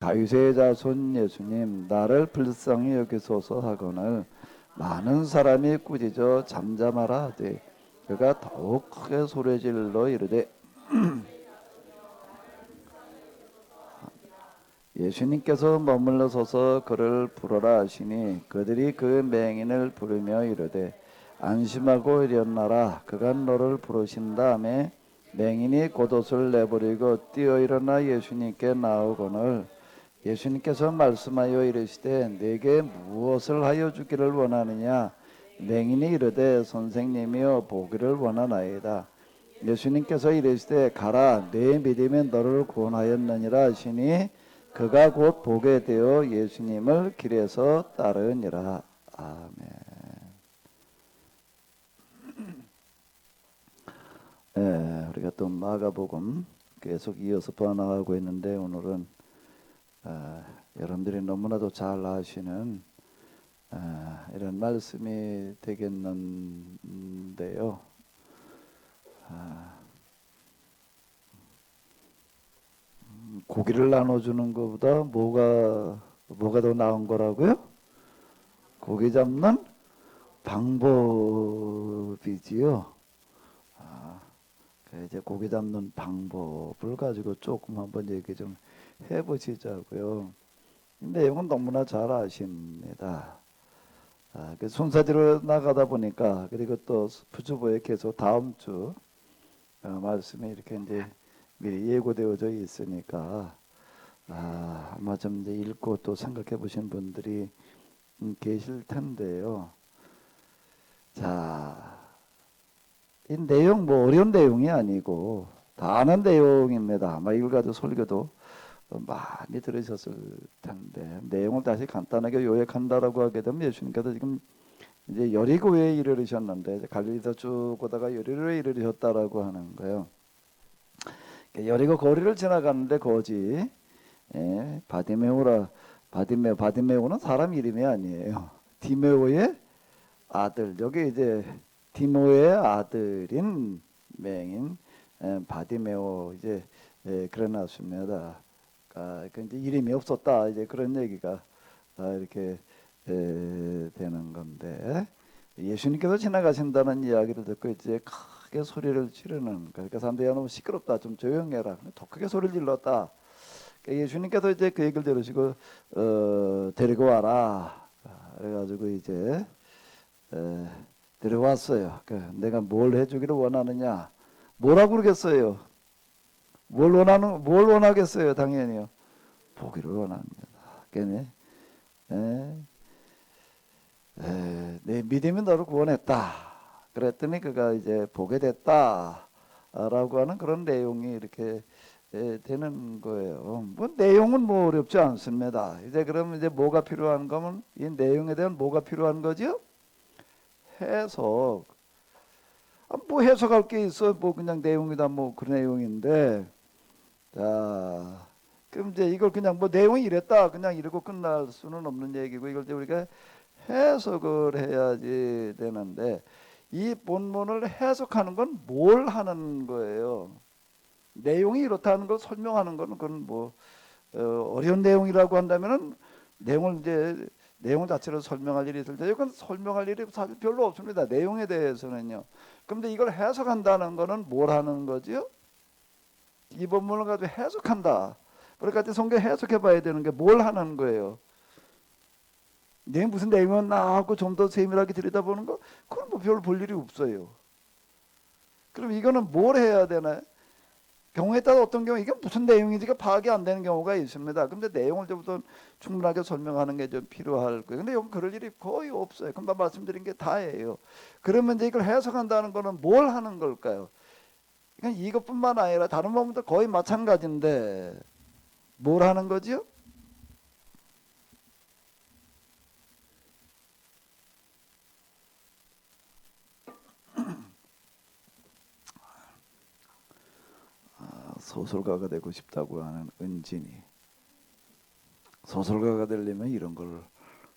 다윗의 자손 예수님, 나를 불쌍히 여기소서 하거늘 많은 사람이 꾸짖어 잠잠하라 하되 그가 더욱 크게 소리질러 이르되 예수님께서 머물러 서서 그를 부르라 하시니 그들이 그 맹인을 부르며 이르되 안심하고 일어나라 그가 너를 부르신 다음에 맹인이 겉옷을 내버리고 뛰어 일어나 예수님께 나오거늘 예수님께서 말씀하여 이르시되 내게 무엇을 하여 주기를 원하느냐 맹인이 이르되 선생님이여 보기를 원하나이다. 예수님께서 이르시되 가라 내 믿음이 너를 구원하였느니라 하시니 그가 곧 보게 되어 예수님을 길에서 따르니라. 아멘. 우리가 또 마가복음 계속 이어서 번화하고 있는데 오늘은 여러분들이 너무나도 잘 아시는 이런 말씀이 되겠는데요. 고기를 나눠주는 것보다 뭐가 더 나은 거라고요? 고기 잡는 방법이지요. 이제 고기 잡는 방법을 가지고 조금 한번 얘기 좀 해보시자고요. 내용은 너무나 잘 아십니다. 그 순서대로 나가다 보니까 그리고 또 부주보에 계속 다음 주 말씀이 이렇게 이제 미리 예고되어져 있으니까 아마 좀 이제 읽고 또 생각해 보신 분들이 계실 텐데요. 자, 이 내용 뭐 어려운 내용이 아니고 다 아는 내용입니다. 아마 이걸 가지고 설교도 많이 들으셨을 텐데 내용을 다시 간단하게 요약한다라고 하게 되면 예수님께서 지금 이제 여리고에 이르르셨는데 갈릴리에서 쭉 오다가 여리고에 이르르셨다라고 하는 거예요. 여리고 거리를 지나가는데 거지 바디메오는 사람 이름이 아니에요. 디메오의 아들. 여기 이제 디모의 아들인 맹인 바디메오 이제 그래놨습니다. 이제 이름이 없었다 이제 그런 얘기가 이렇게 되는 건데 예수님께서 지나가신다는 이야기를 듣고 이제 크게 소리를 지르는 그러니까 사람들이 너무 시끄럽다 좀 조용해라 더 크게 소리를 질렀다. 그러니까 예수님께서 이제 그 얘기를 들으시고 데리고 와라 그래가지고 이제 데려왔어요. 내가 뭘 해주기를 원하느냐 뭐라고 그러겠어요. 뭘 원하겠어요. 당연히요. 보기를 원합니다. 걔네 내 믿음이 너를 구원했다. 그랬더니 그가 이제 보게 됐다라고 하는 그런 내용이 이렇게 되는 거예요. 뭐 내용은 뭐 어렵지 않습니다. 이제 그러면 이제 뭐가 필요한 거면 이 내용에 대한 뭐가 필요한 거죠? 해석. 뭐 해석할 게 있어? 뭐 그냥 내용이다 뭐 그런 내용인데. 자, 그럼 이제 이걸 그냥 뭐 내용이 이랬다 그냥 이러고 끝날 수는 없는 얘기고 이걸 이제 우리가 해석을 해야지 되는데 이 본문을 해석하는 건 뭘 하는 거예요? 내용이 이렇다는 걸 설명하는 거는 그건 뭐 어려운 내용이라고 한다면은 내용 자체를 설명할 일이 있을 때 이건 설명할 일이 사실 별로 없습니다. 내용에 대해서는요. 그런데 이걸 해석한다는 거는 뭘 하는 거지요? 이 본문을 가지고 해석한다. 그러니까 성경 해석해 봐야 되는 게 뭘 하는 거예요? 무슨 내용은 나하고 좀 더 세밀하게 들여다보는 거? 그건 뭐 별로 볼 일이 없어요. 그럼 이거는 뭘 해야 되나요? 경우에 따라 어떤 경우 이게 무슨 내용인지가 파악이 안 되는 경우가 있습니다. 근데 내용을 좀 더 충분하게 설명하는 게 좀 필요할 거예요. 근데 여기 그럴 일이 거의 없어요. 금방 말씀드린 게 다예요. 그러면 이제 이걸 해석한다는 거는 뭘 하는 걸까요? 그러니까 이것뿐만 아니라 다른 부분도 거의 마찬가지인데 뭘 하는 거지요? 소설가가 되고 싶다고 하는 은진이 소설가가 되려면 이런 걸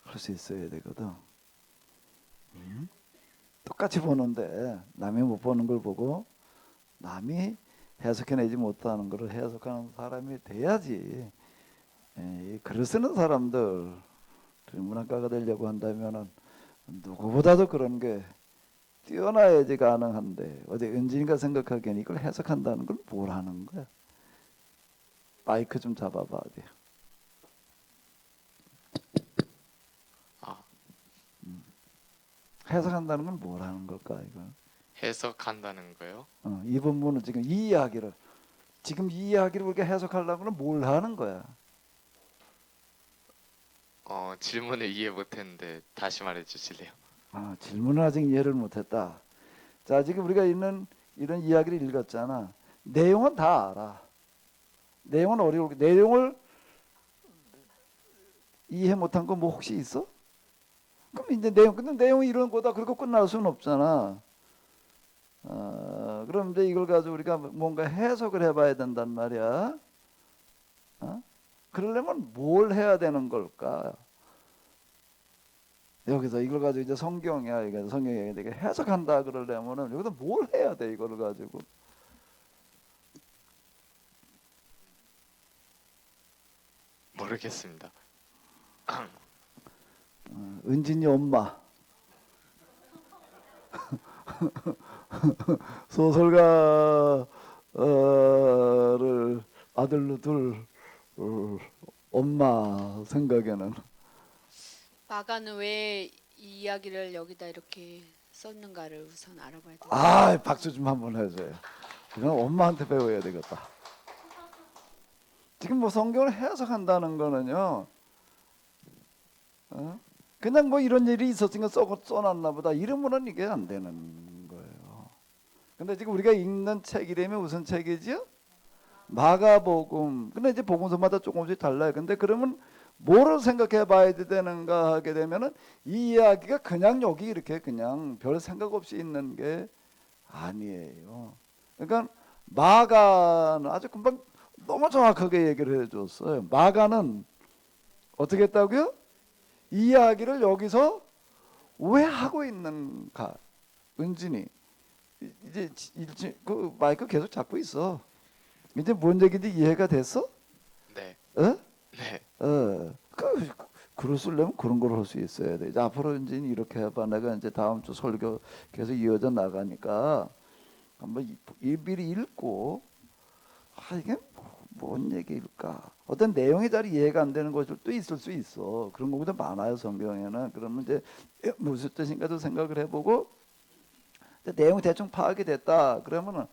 할 수 있어야 되거든. 똑같이 보는데 남이 못 보는 걸 보고 남이 해석해내지 못하는 걸 해석하는 사람이 돼야지 이 글을 쓰는 사람들 문학가가 되려고 한다면은 누구보다도 그런 게 뛰어나야지 가능한데 어디 은진이가 생각하기엔 이걸 해석한다는 건 뭘 하는 거야? 마이크 좀 잡아봐 어디. 아, 해석한다는 건 뭘 하는 걸까 이거? 해석한다는 거요? 이 본문은 지금 이 이야기를 우리가 해석하려고는 뭘 하는 거야? 질문을 이해 못했는데 다시 말해 주실래요? 질문을 아직 이해를 못했다. 자, 지금 우리가 있는 이런 이야기를 읽었잖아. 내용은 다 알아. 내용은 어려울 내용을 이해 못한 거 뭐 혹시 있어? 그럼 이제 근데 내용이 이런 거다. 그리고 끝날 수는 없잖아. 그럼 이제 이걸 가지고 우리가 뭔가 해석을 해봐야 된단 말이야. 그러려면 뭘 해야 되는 걸까? 여기서 이걸 가지고 이제 성경이야. 이게 성경에 되게 해석한다 그러려면은 여기서 뭘 해야 돼 이거를 가지고? 모르겠습니다. 은진이 엄마 소설가를 아들로 둘 엄마 생각에는 마가는 왜 이 이야기를 여기다 이렇게 썼는가를 우선 알아봐야 돼요. 박수 좀 한번 해줘요. 이건 엄마한테 배워야 되겠다. 지금 뭐 성경을 해석한다는 거는요, 그냥 뭐 이런 일이 있었으니까 써놨나 보다 이러면은 이게 안 되는 거예요. 근데 지금 우리가 읽는 책 이름이 무슨 책이지요? 마가복음. 근데 이제 복음서마다 조금씩 달라요. 근데 그러면 뭐를 생각해 봐야 되는가 하게 되면은 이 이야기가 그냥 여기 이렇게 그냥 별 생각 없이 있는 게 아니에요. 그러니까 마가는 아주 금방 너무 정확하게 얘기를 해줬어요. 마가는 어떻게 했다고요? 이 이야기를 여기서 왜 하고 있는가? 은진이 이제 그 마이크 계속 잡고 있어. 이제 뭔 얘기인지 이해가 됐어? 네, 어? 네, 글을 쓰려면 그런 걸 할 수 있어야 돼. 이제 앞으로 이제 이렇게 해봐. 내가 이제 다음 주 설교 계속 이어져 나가니까 한번 미리 읽고 이게 뭔 얘기일까? 어떤 내용이 잘 이해가 안 되는 것들도 있을 수 있어. 그런 것보다 많아요 성경에는. 그러면 이제 무슨 뜻인가도 생각을 해보고 내용이 대충 파악이 됐다. 그러면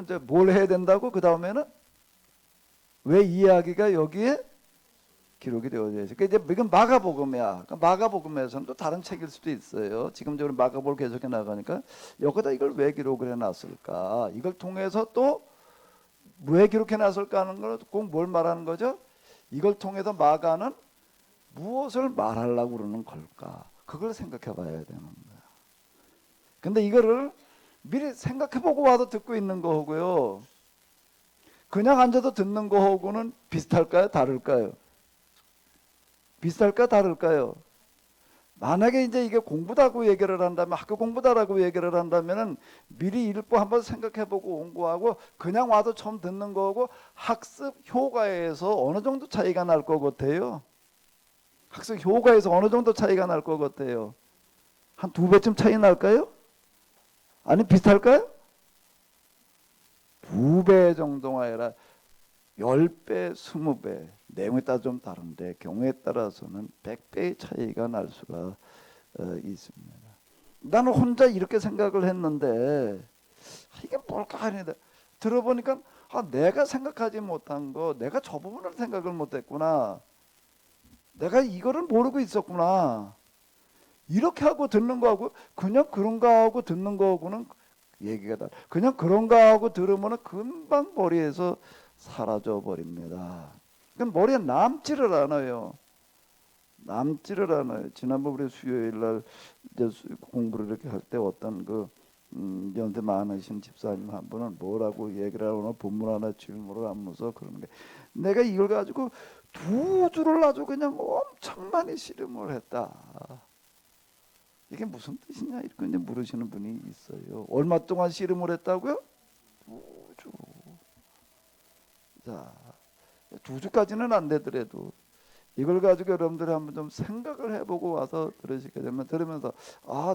이제 뭘 해야 된다고? 그 다음에는 왜 이야기가 여기에 기록이 되어져 있어요. 그러니까 이제 이건 마가복음이야. 그러니까 마가복음에서는 또 다른 책일 수도 있어요. 지금적으로 마가복음을 계속해 나가니까 여기다 이걸 왜 기록을 해놨을까? 이걸 통해서 또 왜 기록해 놨을까 하는 걸 꼭 뭘 말하는 거죠? 이걸 통해서 마가는 무엇을 말하려고 그러는 걸까? 그걸 생각해 봐야 되는 거야. 근데 이거를 미리 생각해 보고 와서 듣고 있는 거고요. 그냥 앉아서 듣는 거하고는 비슷할까요? 다를까요? 비슷할까 다를까요? 만약에 이제 이게 공부다고 얘기를 한다면 학교 공부다라고 얘기를 한다면은 미리 읽고 한번 생각해보고 공부하고 그냥 와도 처음 듣는 거고 학습 효과에서 어느 정도 차이가 날 것 같아요. 학습 효과에서 어느 정도 차이가 날 것 같아요. 한 2배쯤 차이 날까요? 아니 비슷할까요? 2배 정도가 아니라 10배, 20배 내용에 따라 좀 다른데 경우에 따라서는 100배의 차이가 날 수가 있습니다. 나는 혼자 이렇게 생각을 했는데 이게 뭘까 하는데 들어보니까 내가 생각하지 못한 거 내가 저 부분을 생각을 못했구나. 내가 이거를 모르고 있었구나. 이렇게 하고 듣는 거하고 그냥 그런가 하고 듣는 거하고는 얘기가 달라. 그냥 그런가 하고 들으면 금방 머리에서 사라져 버립니다. 그러니까 머리에 남지를 않아요. 남지를 않아요. 지난번 우리 수요일 날 이제 공부를 이렇게 할 때 어떤 연세 많으신 집사님 한 분은 뭐라고 얘기를 하거나 본문 하나 질문을 하면서 그러는 게 내가 이걸 가지고 2주를 아주 그냥 엄청 많이 씨름을 했다. 이게 무슨 뜻이냐 이렇게 이제 물으시는 분이 있어요. 얼마 동안 씨름을 했다고요? 2주. 자, 두 주까지는 안 되더라도 이걸 가지고 여러분들이 한번 좀 생각을 해보고 와서 들으시게 되면 들으면서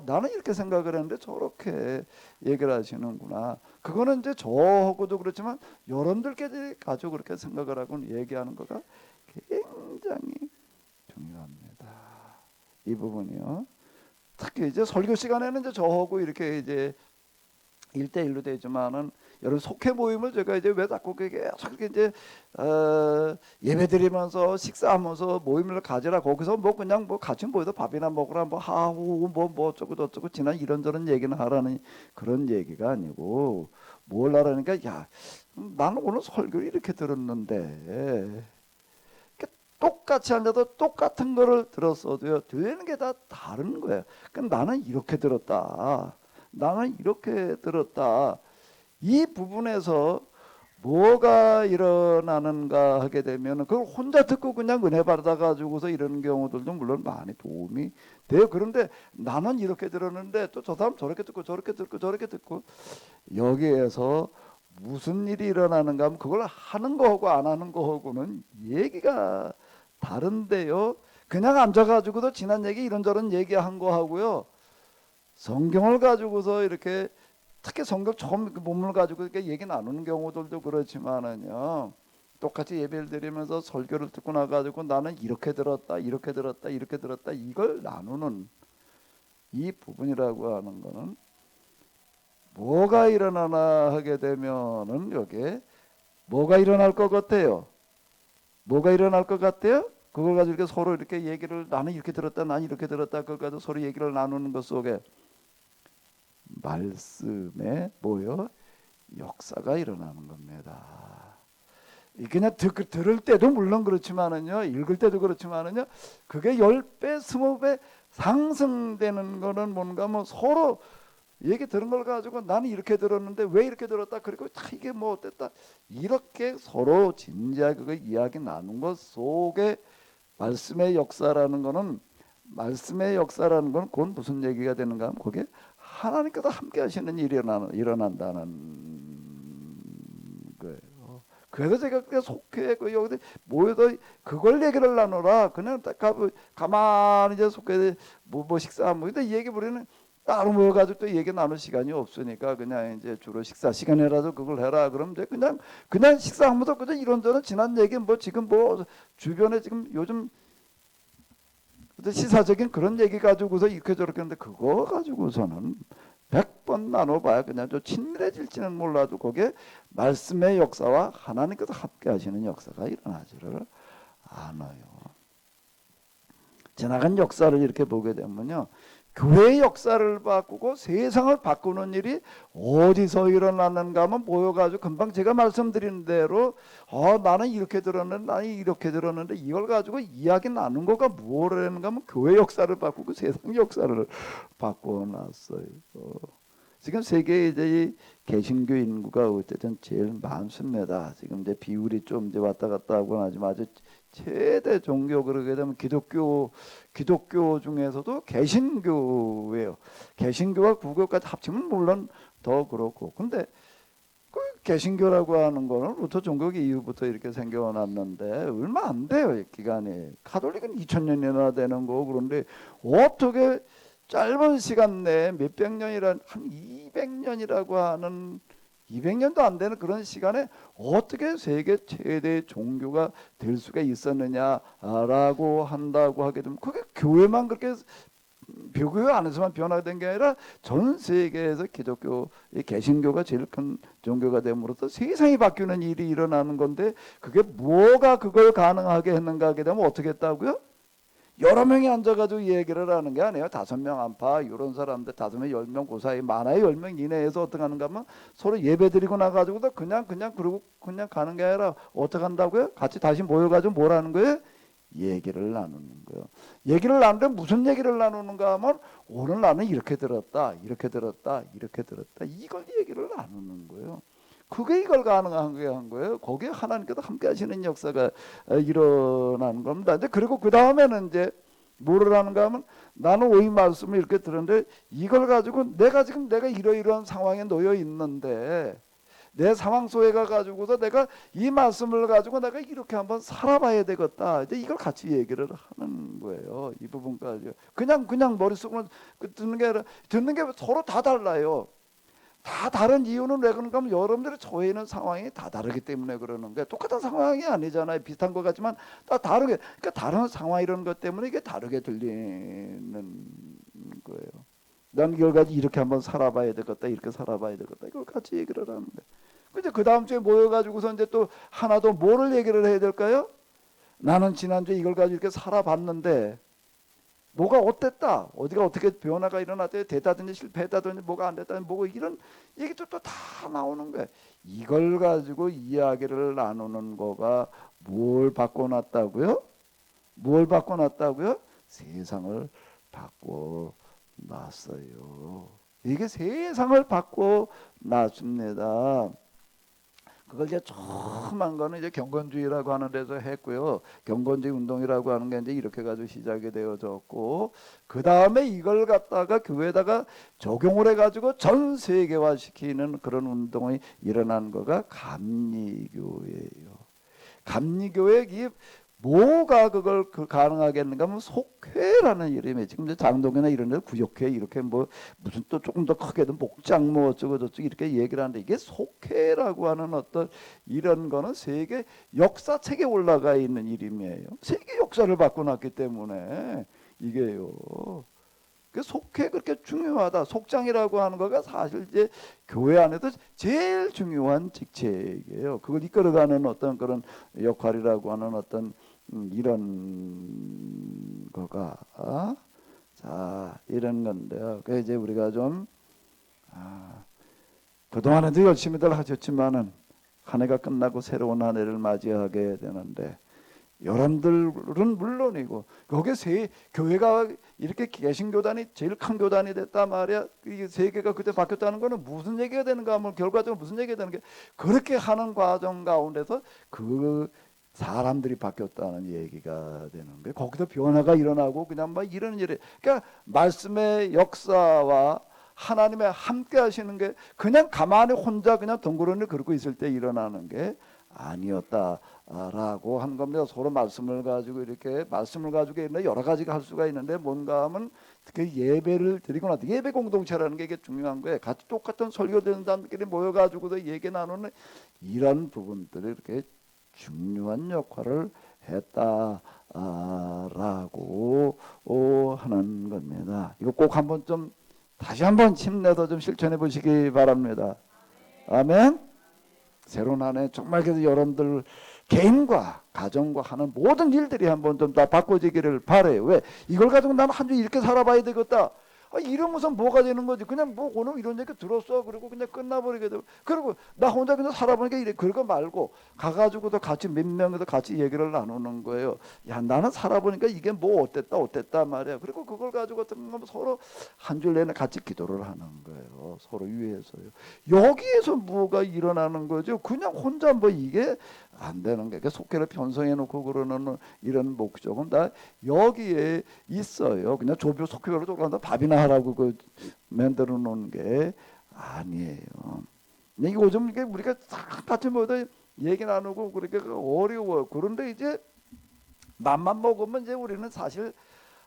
나는 이렇게 생각을 했는데 저렇게 얘기를 하시는구나. 그거는 이제 저하고도 그렇지만 여러분들끼리 가지고 그렇게 생각을 하고 얘기하는 거가 굉장히 중요합니다. 이 부분이요. 특히 이제 설교 시간에는 이제 저하고 이렇게 이제 1대1로 되지만은 여러분 속회 모임을 제가 이제 왜 자꾸 계속 이제 예배드리면서 식사하면서 모임을 가지라 거기서 뭐 그냥 뭐 같이 모여서 밥이나 먹으라 뭐 하후 뭐 어쩌고 저쩌고 지난 이런저런 얘기는 하라는 그런 얘기가 아니고 뭘 하라니까 야 나는 오늘 설교를 이렇게 들었는데 똑같이 앉아도 똑같은 거를 들었어도요 들리는 게 다 다른 거예요. 그러니까 나는 이렇게 들었다. 나는 이렇게 들었다. 이 부분에서 뭐가 일어나는가 하게 되면 그걸 혼자 듣고 그냥 은혜 받아 가지고서 이러는 경우들도 물론 많이 도움이 돼요. 그런데 나는 이렇게 들었는데 또 저 사람 저렇게 듣고 저렇게 듣고 저렇게 듣고 여기에서 무슨 일이 일어나는가 하면 그걸 하는 거하고 안 하는 거하고는 얘기가 다른데요. 그냥 앉아가지고도 지난 얘기 이런저런 얘기한 거하고요. 성경을 가지고서 이렇게 특히 성경 처음 본문을 가지고 이렇게 얘기 나누는 경우들도 그렇지만은요. 똑같이 예배를 드리면서 설교를 듣고 나가지고 나는 이렇게 들었다, 이렇게 들었다, 이렇게 들었다 이걸 나누는 이 부분이라고 하는 거는 뭐가 일어나나 하게 되면은 여기에 뭐가 일어날 것 같아요? 뭐가 일어날 것 같아요? 그걸 가지고 이렇게 서로 이렇게 얘기를 나는 이렇게 들었다, 나는 이렇게 들었다 그걸 가지고 서로 얘기를 나누는 것 속에 말씀에 뭐요? 역사가 일어나는 겁니다. 그냥 들을 때도 물론 그렇지만은요, 읽을 때도 그렇지만은요, 그게 10배, 20배 상승되는 거는 뭔가 뭐 서로 얘기 들은 걸 가지고 나는 이렇게 들었는데 왜 이렇게 들었다 그리고 이게 뭐 어땠다 이렇게 서로 진지하게 그 이야기 나눈 것 속에 말씀의 역사라는 거는 그건 무슨 얘기가 되는가 하면 그게 하나님께서 함께 하시는 일이 일어난다는 거예요. 그래서 제가 속해 여기 모여서 그걸 얘기를 나누라 그냥 가만히 이제 속해 뭐 식사 뭐 근데 얘기 부리는 따로 모여가지고 또 얘기 나눌 시간이 없으니까 그냥 이제 주로 식사 시간에라도 그걸 해라. 그러면 이제 그냥 식사하면서 그냥 이런저런 지난 얘기 뭐 지금 뭐 주변에 지금 요즘 시사적인 그런 얘기 가지고서 이렇게 저렇게 하는데 그거 가지고서는 100번 나눠봐야 그냥 좀 친밀해질지는 몰라도 거기에 말씀의 역사와 하나님께서 함께 하시는 역사가 일어나지를 않아요. 지나간 역사를 이렇게 보게 되면요. 교회의 역사를 바꾸고 세상을 바꾸는 일이 어디서 일어나는가 하면 모여가지고 금방 제가 말씀드린 대로 나는 이렇게 들었는데 나는 이렇게 들었는데 이걸 가지고 이야기 나눈 거가 뭐라는가 하면 교회 역사를 바꾸고 세상 역사를 바꿔놨어요. 지금 세계에 이제 이 개신교 인구가 어쨌든 제일 많습니다. 지금 이제 비율이 좀 이제 왔다 갔다 하곤 하지만 아주 최대 종교 그러게 되면 기독교 중에서도 개신교예요. 개신교와 구교까지 합치면 물론 더 그렇고. 근데 그 개신교라고 하는 거는 루터 종교기 이후부터 이렇게 생겨났는데 얼마 안 돼요. 이 기간이. 가톨릭은 2000년이나 되는 거고 그런데 어떻게 짧은 시간 내에 몇백 년이란 한 200년이라고 하는 200년도 안 되는 그런 시간에 어떻게 세계 최대 종교가 될 수가 있었느냐라고 한다고 하게 되면 그게 교회만 그렇게 교회 안에서만 변화된 게 아니라 전 세계에서 기독교 개신교가 제일 큰 종교가 됨으로써 세상이 바뀌는 일이 일어나는 건데 그게 뭐가 그걸 가능하게 했는가 하게 되면 어떻게 했다고요? 여러 명이 앉아가지고 얘기를 하는 게 아니에요. 5명 안팎 이런 사람들 5명, 10명 그 사이 많아요. 10명 이내에서 어떻게 하는가 하면 서로 예배 드리고 나가지고도 그냥 그러고 그냥 가는 게 아니라 어떻게 한다고요? 같이 다시 모여가지고 뭘 하는 거예요? 얘기를 나누는 거예요. 얘기를 나누는데 무슨 얘기를 나누는가 하면 오늘 나는 이렇게 들었다, 이렇게 들었다, 이렇게 들었다 이걸 얘기를 나누는 거예요. 그게 이걸 가능하게 한 거예요. 거기에 하나님께서 함께 하시는 역사가 일어나는 겁니다. 이제 그리고 그 다음에는 이제 뭐를 하는가 하면 나는 이 말씀을 이렇게 들었는데 이걸 가지고 내가 지금 이러이러한 상황에 놓여 있는데 내 상황 속에 가가지고서 내가 이 말씀을 가지고 내가 이렇게 한번 살아봐야 되겠다. 이제 이걸 같이 얘기를 하는 거예요. 이 부분까지 그냥 머릿속으로 듣는 게 아니라 듣는 게 서로 다 달라요. 다 다른 이유는 왜 그런가 하면 여러분들이 처해 있는 상황이 다 다르기 때문에 그러는 거예요. 똑같은 상황이 아니잖아요. 비슷한 것 같지만 다 다르게, 그러니까 다른 상황 이런 것 때문에 이게 다르게 들리는 거예요. 난 이걸 가지고 이렇게 한번 살아봐야 되겠다, 이렇게 살아봐야 되겠다, 이걸 같이 얘기를 하는 거예요. 근데 그 다음 주에 모여가지고서 이제 또 하나 더 뭐를 얘기를 해야 될까요? 나는 지난주에 이걸 가지고 이렇게 살아봤는데 뭐가 어땠다, 어디가 어떻게 변화가 일어났대, 됐다든지 실패했다든지 뭐가 안 됐다든지 뭐가 이런 얘기도 또 다 나오는 거예요. 이걸 가지고 이야기를 나누는 거가 뭘 바꿔놨다고요? 뭘 바꿔놨다고요? 세상을 바꿔놨어요. 이게 세상을 바꿔놨습니다. 그걸 이제 처음 한 거는 이제 경건주의라고 하는 데서 했고요. 경건주의 운동이라고 하는 게 이제 이렇게 가지고 시작이 되어졌고, 그 다음에 이걸 갖다가 교회에다가 적용을 해가지고 전 세계화 시키는 그런 운동이 일어난 거가 감리교회예요. 감리교회 이 뭐가 그걸 가능하겠는가 하면 속회라는 이름이 지금 이제 장동이나 이런 데 구역회 이렇게 뭐 무슨 또 조금 더 크게도 목장 뭐 어쩌고 저쩌고 이렇게 얘기를 하는데, 이게 속회라고 하는 어떤 이런 거는 세계 역사책에 올라가 있는 이름이에요. 세계 역사를 바꿔놨기 때문에 이게요. 그 속회 그렇게 중요하다. 속장이라고 하는 거가 사실 이제 교회 안에서 제일 중요한 직책이에요. 그걸 이끌어가는 어떤 그런 역할이라고 하는 어떤 이런 거가 자 이런 건데요. 그 이제 우리가 좀 그동안에도 열심히들 하셨지만은 한 해가 끝나고 새로운 한 해를 맞이하게 되는데, 여러분들은 물론이고 거기에 교회가 이렇게 개신교단이 제일 큰 교단이 됐다 말이야. 이 세계가 그때 바뀌었다는 거는 무슨 얘기가 되는가 하면 결과적으로 무슨 얘기가 되는 게, 그렇게 하는 과정 가운데서 그 사람들이 바뀌었다는 얘기가 되는 거예요. 거기서 변화가 일어나고 그냥 막 이런 일이, 그러니까 말씀의 역사와 하나님의 함께 하시는 게 그냥 가만히 혼자 그냥 덩그러니 그러고 있을 때 일어나는 게 아니었다라고 한 겁니다. 서로 말씀을 가지고 이렇게 말씀을 가지고 있는데 여러 가지가 할 수가 있는데, 뭔가 하면 그 예배를 드리고 나서 예배 공동체라는 게 이게 중요한 거예요. 같이 똑같은 설교 듣는 사람들끼리 모여가지고도 얘기 나누는 이런 부분들이 이렇게 중요한 역할을 했다라고 하는 겁니다. 이거 꼭 한번 좀 다시 한번 힘내서 좀 실천해 보시기 바랍니다. 아멘. 새로운 한 해 정말 그래서 여러분들 개인과 가정과 하는 모든 일들이 한번 좀 다 바꿔지기를 바래요. 왜? 이걸 가지고 나는 한 주 이렇게 살아봐야 되겠다. 이러면서 뭐가 되는 거지? 그냥 뭐 오늘 이런 얘기 들었어. 그리고 그냥 끝나버리게 되고, 그리고 나 혼자 그냥 살아보니까 이래. 그거 말고 가가지고도 같이 몇 명이서 같이 얘기를 나누는 거예요. 야, 나는 살아보니까 이게 뭐 어땠다 말이야. 그리고 그걸 가지고 서로 한 줄 내내 같이 기도를 하는 거예요. 서로 위해서요. 여기에서 뭐가 일어나는 거죠? 그냥 혼자 뭐 이게 안 되는 게, 속회를 편성해 놓고 그러는 이런 목적은 다 여기에 있어요. 그냥 조교 속회로 돌아간다 밥이나 하라고 그 만들어 놓은 게 아니에요. 이게 요즘 이게 우리가 다 같이 모두 얘기 나누고 그렇게 어려워요. 그런데 이제 맘만 먹으면 이제 우리는 사실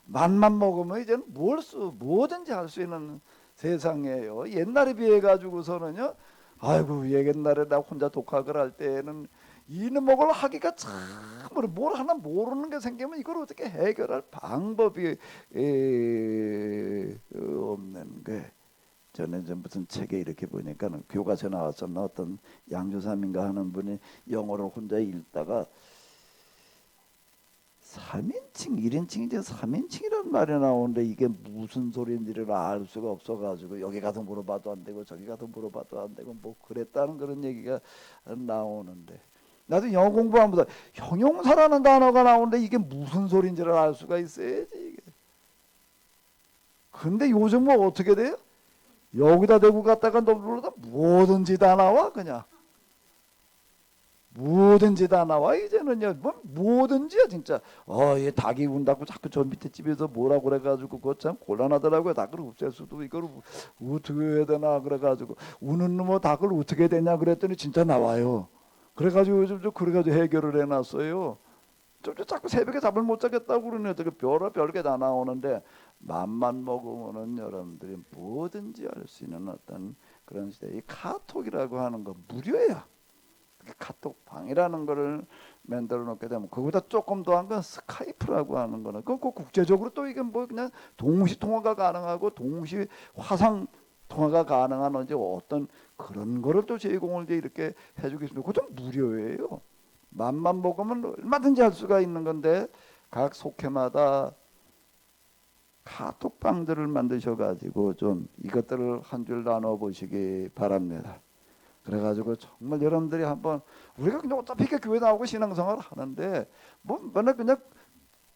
맘만 먹으면 이제는 뭐든지 할 수 있는 세상이에요. 옛날에 비해 가지고서는요. 아이고 옛날에 나 혼자 독학을 할 때는 이놈을 하기가 참으로 뭘 하나 모르는 게 생기면 이걸 어떻게 해결할 방법이 없는 게, 저는 좀 무슨 책에 이렇게 보니까는 교과서에 나왔었나 어떤 양조삼인가 하는 분이 영어를 혼자 읽다가 3인칭, 1인칭이지 3인칭이라는 말이 나오는데 이게 무슨 소리인지를 알 수가 없어가지고 여기 가서 물어봐도 안 되고 저기 가서 물어봐도 안 되고 뭐 그랬다는 그런 얘기가 나오는데, 나도 영어 공부하면서 형용사라는 단어가 나오는데 이게 무슨 소리인지를 알 수가 있어야지 이게. 근데 요즘은 어떻게 돼요? 여기다 대고 갔다가 너 불러다 뭐든지 다 나와. 그냥 뭐든지 다 나와 이제는요. 뭐 뭐든지야 진짜. 얘 닭이 운다고 자꾸 저 밑에 집에서 뭐라고 그래가지고 그거 참 곤란하더라고요. 닭을 없앨 수도 이걸 어떻게 해야 되나 그래가지고 우는 놈의 닭을 어떻게 해야 되냐 그랬더니 진짜 나와요. 그래가지고 요즘 좀 그래가지고 해결을 해놨어요. 좀 자꾸 새벽에 잠을 못 자겠다고 그러네. 어떻게 별게 다 나오는데 맘만 먹으면은 여러분들이 뭐든지 할 수 있는 어떤 그런 시대. 이 카톡이라고 하는 거 무료야. 카톡방이라는 거를 만들어 놓게 되면 그보다 조금 더한 건 스카이프라고 하는 거는 그 국제적으로 또 이게 뭐 그냥 동시 통화가 가능하고 동시 화상 통화가 가능한 이제 어떤 그런 거를 또 제공을 이제 이렇게 해주겠습니다. 그것도 무료예요. 맘만 먹으면 얼마든지 할 수가 있는 건데 각 속해마다 카톡방들을 만드셔가지고 좀 이것들을 한 줄 나눠 보시기 바랍니다. 그래가지고 정말 여러분들이 한번 우리가 그냥 어차피 이렇게 교회 나오고 신앙생활 하는데 뭐 맨날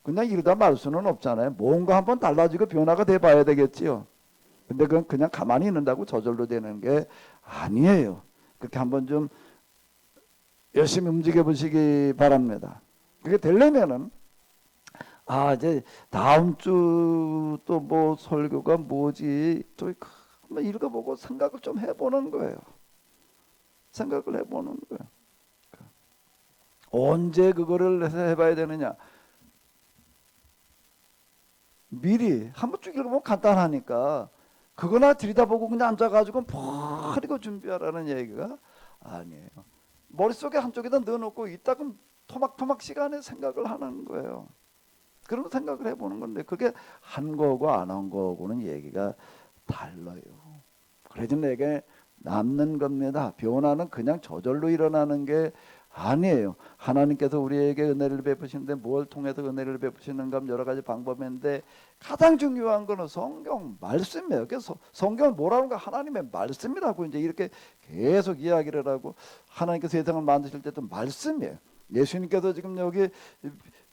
그냥 이러다 말 수는 없잖아요. 뭔가 한번 달라지고 변화가 돼 봐야 되겠지요. 근데 그건 그냥 가만히 있는다고 저절로 되는 게 아니에요. 그렇게 한번 좀 열심히 움직여 보시기 바랍니다. 그게 되려면은 이제 다음 주 또 뭐 설교가 뭐지 또 한번 읽어보고 생각을 좀 해보는 거예요. 생각을 해보는 거예요. 언제 그거를 해봐야 되느냐? 미리 한번 쭉 읽어보면 간단하니까 그거나 들여다보고 그냥 앉아가지고 버리고 준비하라는 얘기가 아니에요. 머릿속에 한쪽에다 넣어놓고 이따금 토막토막 시간에 생각을 하는 거예요. 그런 생각을 해보는 건데 그게 한 거고 안 한 거고는 얘기가 달라요. 그래서 내게 남는 겁니다. 변화는 그냥 저절로 일어나는 게 아니에요. 하나님께서 우리에게 은혜를 베푸시는데 뭘 통해서 은혜를 베푸시는가 여러 가지 방법인데 가장 중요한 거는 성경 말씀이에요. 그래서 성경은 뭐라는가 하나님의 말씀이라고 이제 이렇게 계속 이야기를 하고 하나님께서 세상을 만드실 때도 말씀이에요. 예수님께서 지금 여기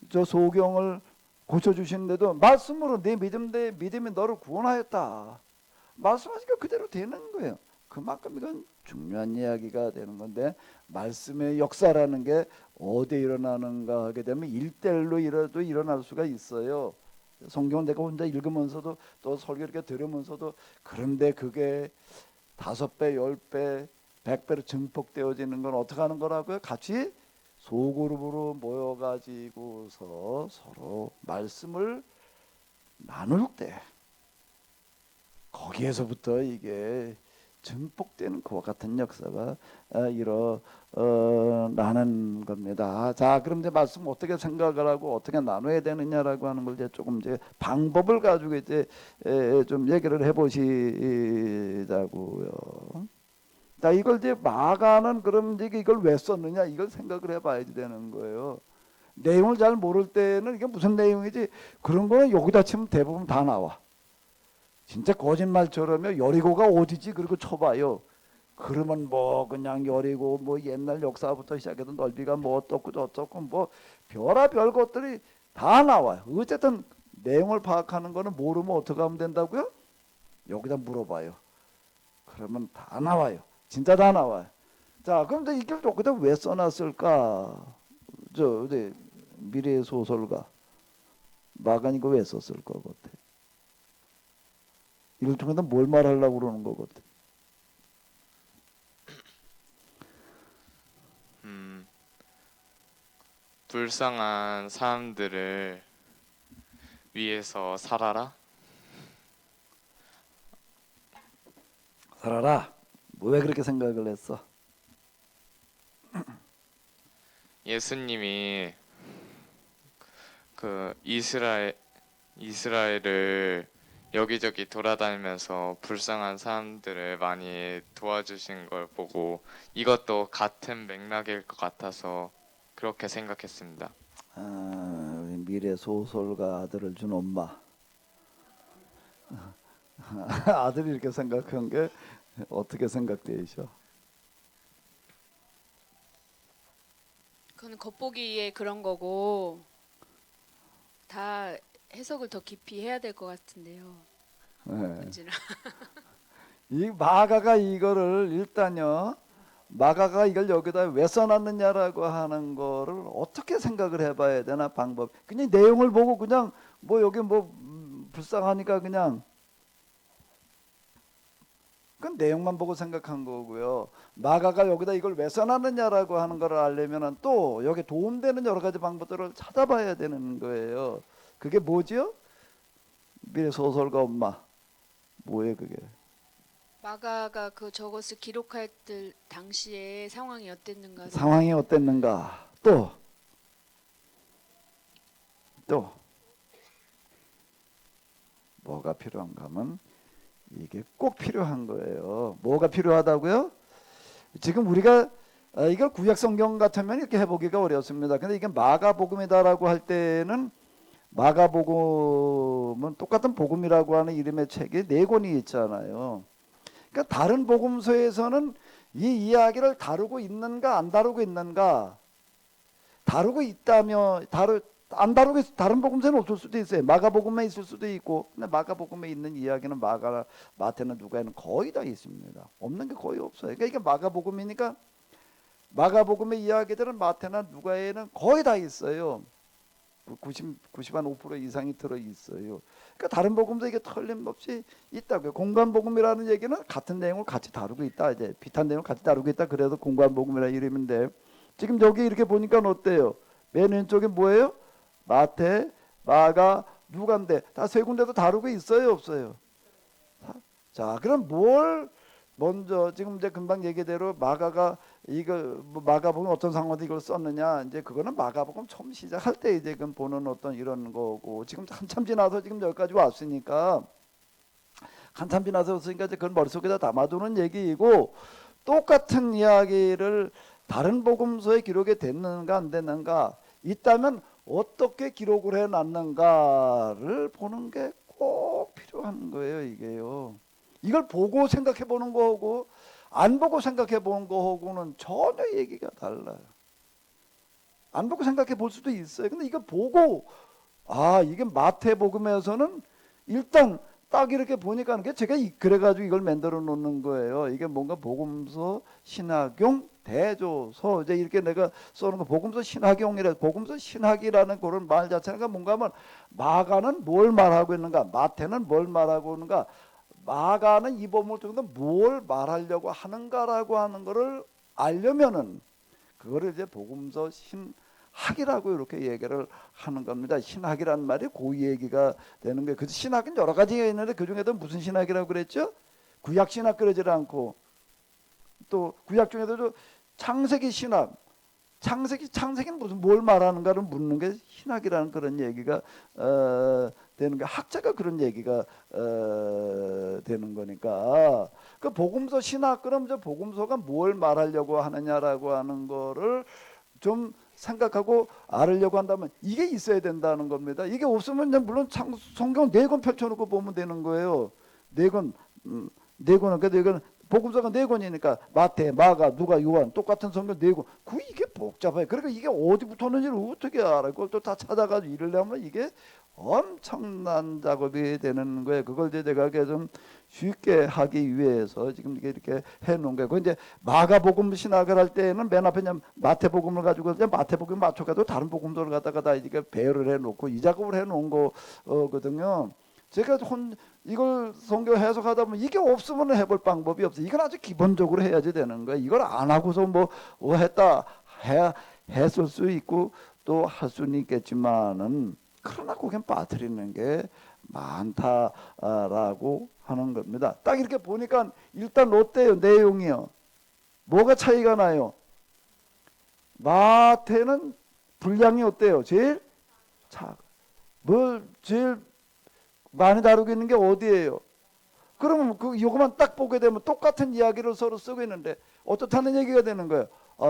저 소경을 고쳐주시는데도 말씀으로 내 믿음이 너를 구원하였다. 말씀하시니까 그대로 되는 거예요. 그만큼 이건 중요한 이야기가 되는 건데 말씀의 역사라는 게 어디에 일어나는가 하게 되면 일대일로 일어날 수가 있어요. 성경 내가 혼자 읽으면서도 또 설교 이렇게 들으면서도 그런데 그게 5배, 10배, 100배로 증폭되어지는 건 어떻게 하는 거라고요? 같이 소그룹으로 모여가지고서 서로 말씀을 나눌 때 거기에서부터 이게 증폭되는 그와 같은 역사가 일어나는 겁니다. 자, 그럼 이제 말씀 어떻게 생각을 하고 어떻게 나눠야 되느냐라고 하는 걸 이제 조금 이제 방법을 가지고 이제 좀 얘기를 해보시자고요. 자, 이걸 이제 마가는 그럼 이제 이걸 왜 썼느냐 이걸 생각을 해봐야 되는 거예요. 내용을 잘 모를 때는 이게 무슨 내용이지 그런 거는 여기다 치면 대부분 다 나와. 진짜 거짓말처럼요. 여리고가 어디지? 그리고 쳐봐요. 그러면 뭐 그냥 여리고 뭐 옛날 역사부터 시작해서 넓이가 뭐 어떻고 저떻고 뭐 별의별 것들이 다 나와요. 어쨌든 내용을 파악하는 거는 모르면 어떻게 하면 된다고요? 여기다 물어봐요. 그러면 다 나와요. 진짜 다 나와요. 자, 그럼 이걸 여기다 왜 써놨을까? 미래의 소설가 마가 이거 왜 썼을 것 같아? 이걸 통해서 뭘 말하려고 그러는 것 같아? 불쌍한 사람들을 위해서 살아라. 살아라. 왜 그렇게 생각을 했어? 예수님이 그 이스라엘을 여기저기 돌아다니면서 불쌍한 사람들을 많이 도와주신 걸 보고 이것도 같은 맥락일 것 같아서 그렇게 생각했습니다. 우리 미래 소설가 아들을 준 엄마. 아들이 이렇게 생각한 게 어떻게 생각되셔? 그건 겉보기에 그런 거고 다 해석을 더 깊이 해야 될 것 같은데요. 네. 은진아. 이 마가가 이거를 일단요 마가가 이걸 여기다 왜 써놨느냐라고 하는 거를 어떻게 생각을 해봐야 되나 방법. 그냥 내용을 보고 그냥 뭐 여기 뭐 불쌍하니까 그냥 그 내용만 보고 생각한 거고요. 마가가 여기다 이걸 왜 써놨느냐라고 하는 거를 알려면은 또 여기 도움되는 여러 가지 방법들을 찾아봐야 되는 거예요. 그게 뭐지요? 미래 소설가 엄마 뭐예요 그게? 마가가 그 저것을 기록할 때 당시에 상황이 어땠는가. 상황이 어땠는가? 또 뭐가 필요한가 하면 이게 꼭 필요한 거예요. 뭐가 필요하다고요? 지금 우리가 이걸 구약 성경 같으면 이렇게 해보기가 어렵습니다. 근데 이게 마가복음이다라고 할 때는 마가복음은 똑같은 복음이라고 하는 이름의 책이 4권이 있잖아요. 그러니까 다른 복음서에서는 이 이야기를 다루고 있는가 안 다루고 있는가, 다루고 있다면 안 다루고 다른 복음서는 없을 수도 있어요. 마가복음에 있을 수도 있고, 근데 마가복음에 있는 이야기는 마가, 마태는 누가에는 거의 다 있습니다. 없는 게 거의 없어요. 그러니까 이게 마가복음이니까 마가복음의 이야기들은 마태나 누가에는 거의 다 있어요. 90한 5% 이상이 들어 있어요. 그러니까 다른 복음서 이게 틀림없이 있다고요. 공관복음이라는 얘기는 같은 내용을 같이 다루고 있다. 이제 비슷한 내용을 같이 다루고 있다. 그래서 공관복음이라는 이름인데 지금 여기 이렇게 보니까 어때요? 맨 왼쪽에 뭐예요? 마태, 마가, 누가인데 다 세 군데도 다루고 있어요, 없어요? 자, 그럼 뭘 먼저 지금 이제 금방 얘기대로 마가가 이거 뭐 마가복음 어떤 상황에서 이걸 썼느냐, 이제 그거는 마가복음 처음 시작할 때 이제 그 보는 어떤 이런 거고, 지금 한참 지나서 지금 여기까지 왔으니까 한참 지나서 왔으니까 이제 그걸 머릿속에다 담아두는 얘기이고, 똑같은 이야기를 다른 복음서에 기록이 됐는가 안 됐는가, 있다면 어떻게 기록을 해놨는가를 보는 게 꼭 필요한 거예요. 이게요. 이걸 보고 생각해 보는 거하고 안 보고 생각해 보는 거하고는 전혀 얘기가 달라요. 안 보고 생각해 볼 수도 있어요. 근데 이거 보고 이게 마태복음에서는 일단 딱 이렇게 보니까 제가 그래가지고 이걸 만들어 놓는 거예요. 이게 뭔가 복음서 신학용 대조서, 이제 이렇게 내가 써놓은 거 복음서 신학용이라, 복음서 신학이라는 그런 말 자체가 뭔가 하면 마가는 뭘 말하고 있는가, 마태는 뭘 말하고 있는가, 마가는 이 본문을 통해서 뭘 말하려고 하는가라고 하는 거를 알려면은 그거를 이제 복음서 신학이라고 이렇게 얘기를 하는 겁니다. 신학이란 말이 고위 얘기가 되는 거예요. 그 신학은 여러 가지가 있는데 그 중에도 무슨 신학이라고 그랬죠? 구약 신학 그러지 않고, 또 구약 중에도 창세기 신학, 창세기는 무슨 뭘 말하는가를 묻는 게 신학이라는 그런 얘기가 되는 게, 학자가 그런 얘기가 되는 거니까, 그 복음서 신학, 그럼 이제 복음서가 뭘 말하려고 하느냐라고 하는 거를 좀 생각하고 알으려고 한다면 이게 있어야 된다는 겁니다. 이게 없으면 이제 물론 성경 4권 펼쳐놓고 보면 되는 거예요. 4권, 4권은 그래도 이건 복음서가 4권이니까 마태, 마가, 누가, 요한 똑같은 성경 4권. 이게 복잡해요. 그러니까 이게 어디부터는지를 어떻게 알아? 그걸 또 다 찾아가지고 이러려면 이게 엄청난 작업이 되는 거예요. 그걸 이제 제가 좀 쉽게 하기 위해서 지금 이렇게 해놓은 거예요. 그 이제 마가복음 신학을 할 때는 맨 앞에 그냥 마태복음을 가지고 이제 마태복음 맞춰가지고 다른 복음들을 갖다가 다 이렇게 배열을 해놓고 이 작업을 해놓은 거거든요. 제가 이걸 성경 해석하다 보면 이게 없으면 해볼 방법이 없어요. 이건 아주 기본적으로 해야지 되는 거예요. 이걸 안 하고서 뭐 했을 수 있고 또 할 수는 있겠지만은, 그러나 거긴 빠뜨리는 게 많다라고 하는 겁니다. 딱 이렇게 보니까 일단 어때요? 내용이요. 뭐가 차이가 나요? 마태는 분량이 어때요? 제일 제일 많이 다루고 있는 게 어디예요? 그러면 요것만 딱 보게 되면 똑같은 이야기를 서로 쓰고 있는데 어떻다는 얘기가 되는 거예요.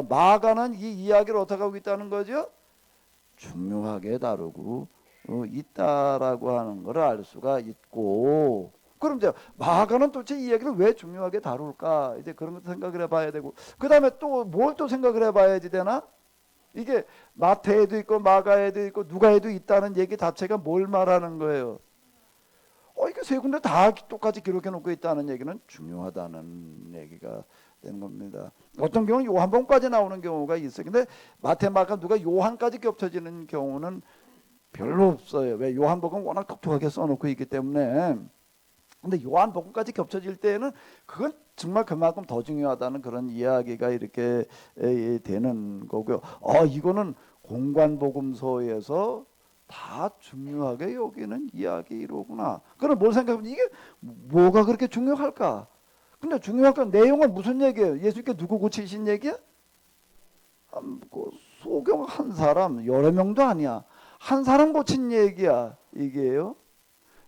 마가는 이 이야기를 어떻게 하고 있다는 거죠? 중요하게 다루고 있다라고 하는 걸 알 수가 있고, 그럼 이제 마가는 도대체 이 이야기를 왜 중요하게 다룰까? 이제 그런 것도 생각을 해봐야 되고, 그 다음에 또 뭘 또 생각을 해봐야지 되나? 이게 마태에도 있고 마가에도 있고 누가에도 있다는 얘기 자체가 뭘 말하는 거예요? 이게 세 군데 다 똑같이 기록해 놓고 있다는 얘기는 중요하다는 얘기가 되는 겁니다. 어떤 경우는 요한복음까지 나오는 경우가 있어요. 근데 마태, 마가, 누가 요한까지 겹쳐지는 경우는 별로 없어요. 왜? 요한복음 워낙 독특하게 써놓고 있기 때문에. 근데 요한복음까지 겹쳐질 때에는 그건 정말 그만큼 더 중요하다는 그런 이야기가 이렇게 되는 거고요. 이거는 공관복음서에서 다 중요하게 여기는 이야기로구나. 그럼 뭘 생각하면 이게 뭐가 그렇게 중요할까? 근데 중요할까? 내용은 무슨 얘기예요? 예수님께 누구 고치신 얘기야? 그 소경 한 사람, 여러 명도 아니야. 한 사람 고친 얘기야. 이게요.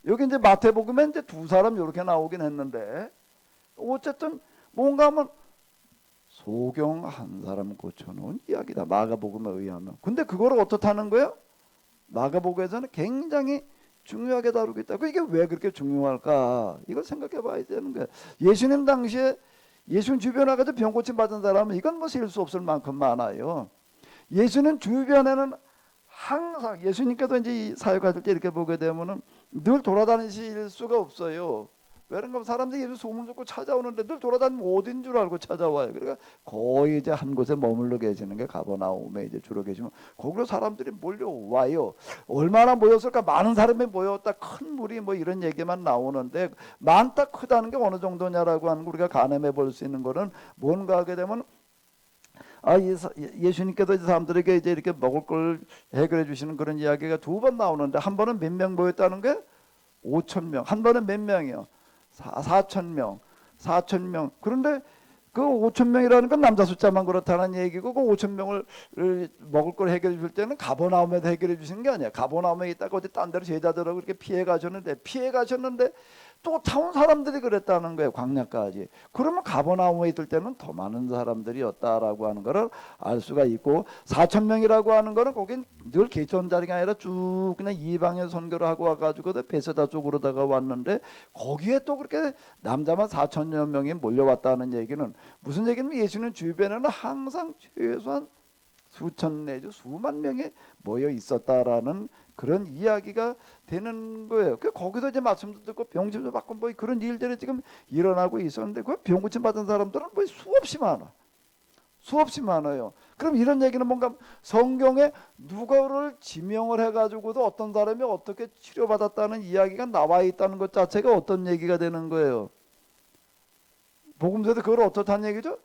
여기 이제 마태복음에 이제 두 사람 이렇게 나오긴 했는데 어쨌든 뭔가 하면 소경 한 사람 고쳐놓은 이야기다. 마가복음에 의하면. 근데 그거를 어떻다는 거예요? 마가복음에서는 굉장히 중요하게 다루고 있다. 이게 왜 그렇게 중요할까? 이걸 생각해 봐야 되는 거예요. 예수님 당시에 예수님 주변에 가서 병 고침 받은 사람은 이건 뭐 셀 수 없을 만큼 많아요. 예수님 주변에는 항상 예수님께도 이제 이 사역하실 때 이렇게 보게 되면은 늘 돌아다니실 수가 없어요. 왜냐면 사람들이 예수 소문 듣고 찾아오는데 늘 돌아다니면 어딘 줄 알고 찾아와요. 그러니까 거의 이제 한 곳에 머물러 계시는 게 가버나움에 이제 주로 계시면 거기로 사람들이 몰려와요. 얼마나 모였을까? 많은 사람이 모였다. 큰 무리 뭐 이런 얘기만 나오는데 많다 크다는 게 어느 정도냐라고 하는 거 우리가 가늠해 볼 수 있는 거는 뭔가 하게 되면 예수님께서 이제 사람들에게 이제 이렇게 먹을 걸 해결해 주시는 그런 이야기가 두 번 나오는데 한 번은 몇 명 모였다는 게 5천 명, 한 번은 몇 명이요? 4천 명, 4천 명. 그런데 그 5천 명이라는 건 남자 숫자만 그렇다는 얘기고 그 5천 명을 먹을 걸 해결해 줄 때는 가버나움에서 해결해 주시는 게 아니야. 가버나움에 있다가 어디 딴 데로 제자들하고 이렇게 피해 가셨는데 또 타온 사람들이 그랬다는 거예요. 광야까지. 그러면 가버나움에 있을 때는 더 많은 사람들이었다라고 하는 거를 알 수가 있고 4천 명이라고 하는 거는 거긴 늘 개천 자리가 아니라 쭉 그냥 이방에 선교를 하고 와가지고 베세다 쪽으로다가 왔는데 거기에 또 그렇게 남자만 4천여 명이 몰려왔다는 얘기는 무슨 얘기냐면 예수님 주변에는 항상 최소한 수천 내지 수만 명이 모여 있었다라는 그런 이야기가 되는 거예요. 거기서 이제 말씀도 듣고 병침도 받고 뭐 그런 일들이 지금 일어나고 있었는데 그 병고침 받은 사람들은 뭐 수없이 많아요. 그럼 이런 얘기는 뭔가 성경에 누구를 지명을 해가지고도 어떤 사람이 어떻게 치료받았다는 이야기가 나와 있다는 것 자체가 어떤 얘기가 되는 거예요. 복음서도 그걸 어떻다는 얘기죠?